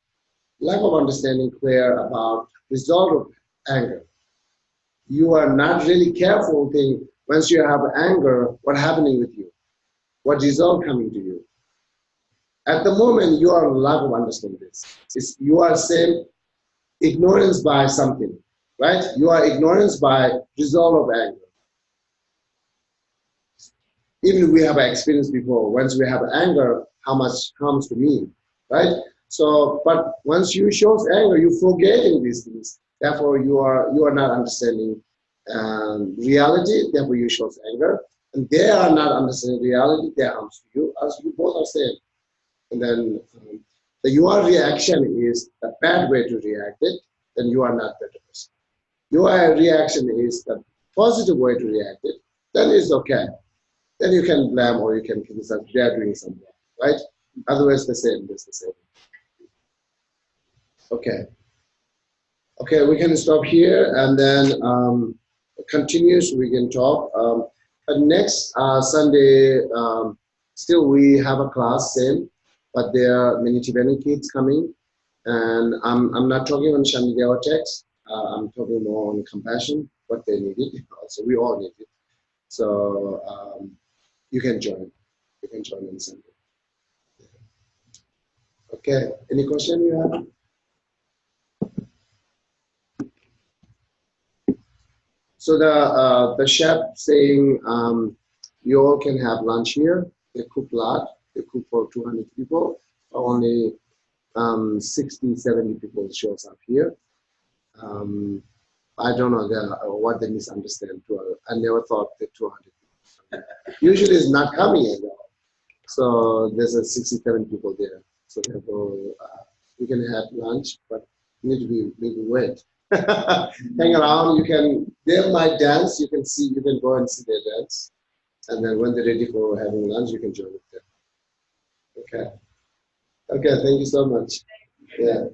lack of understanding clear about result of anger. You are not really careful thing once you have anger, what happening with you? What result coming to you? At the moment, you are lack of understanding this. You are saying ignorance by something, right? You are ignorance by result of anger. Even we have experienced before, once we have anger, how much comes to me, right? So, but once you show anger, you're forgetting these things. Therefore, you are not understanding reality. Therefore, you show anger, and they are not understanding reality. They harms to you, as you both are saying. And then your reaction is a bad way to react it. Then you are not better person. Your reaction is the positive way to react it. Then it's okay. Then you can blame or you can criticize. They are doing something, right? Otherwise, the same. It's the same. Okay. Okay, we can stop here and then continues. We can talk. But next Sunday, still we have a class, same, but there are many Tibetan kids coming, and I'm not talking on Shantidewa text. I'm talking more on compassion, what they needed. Also, we all need it. So you can join. You can join on Sunday. Okay. Any question you have? So the chef saying you all can have lunch here. They cook a lot. They cook for 200 people. Only 60, 70 people shows up here. I don't know what they misunderstand. I never thought that 200 people. Usually it's not coming at all. So there's a 67 people there. So therefore we can have lunch, but need to be wait. Hang around. They might dance. You can go and see their dance, and then when they're ready for having lunch, you can join with them. Okay. Okay. Thank you so much. Yeah.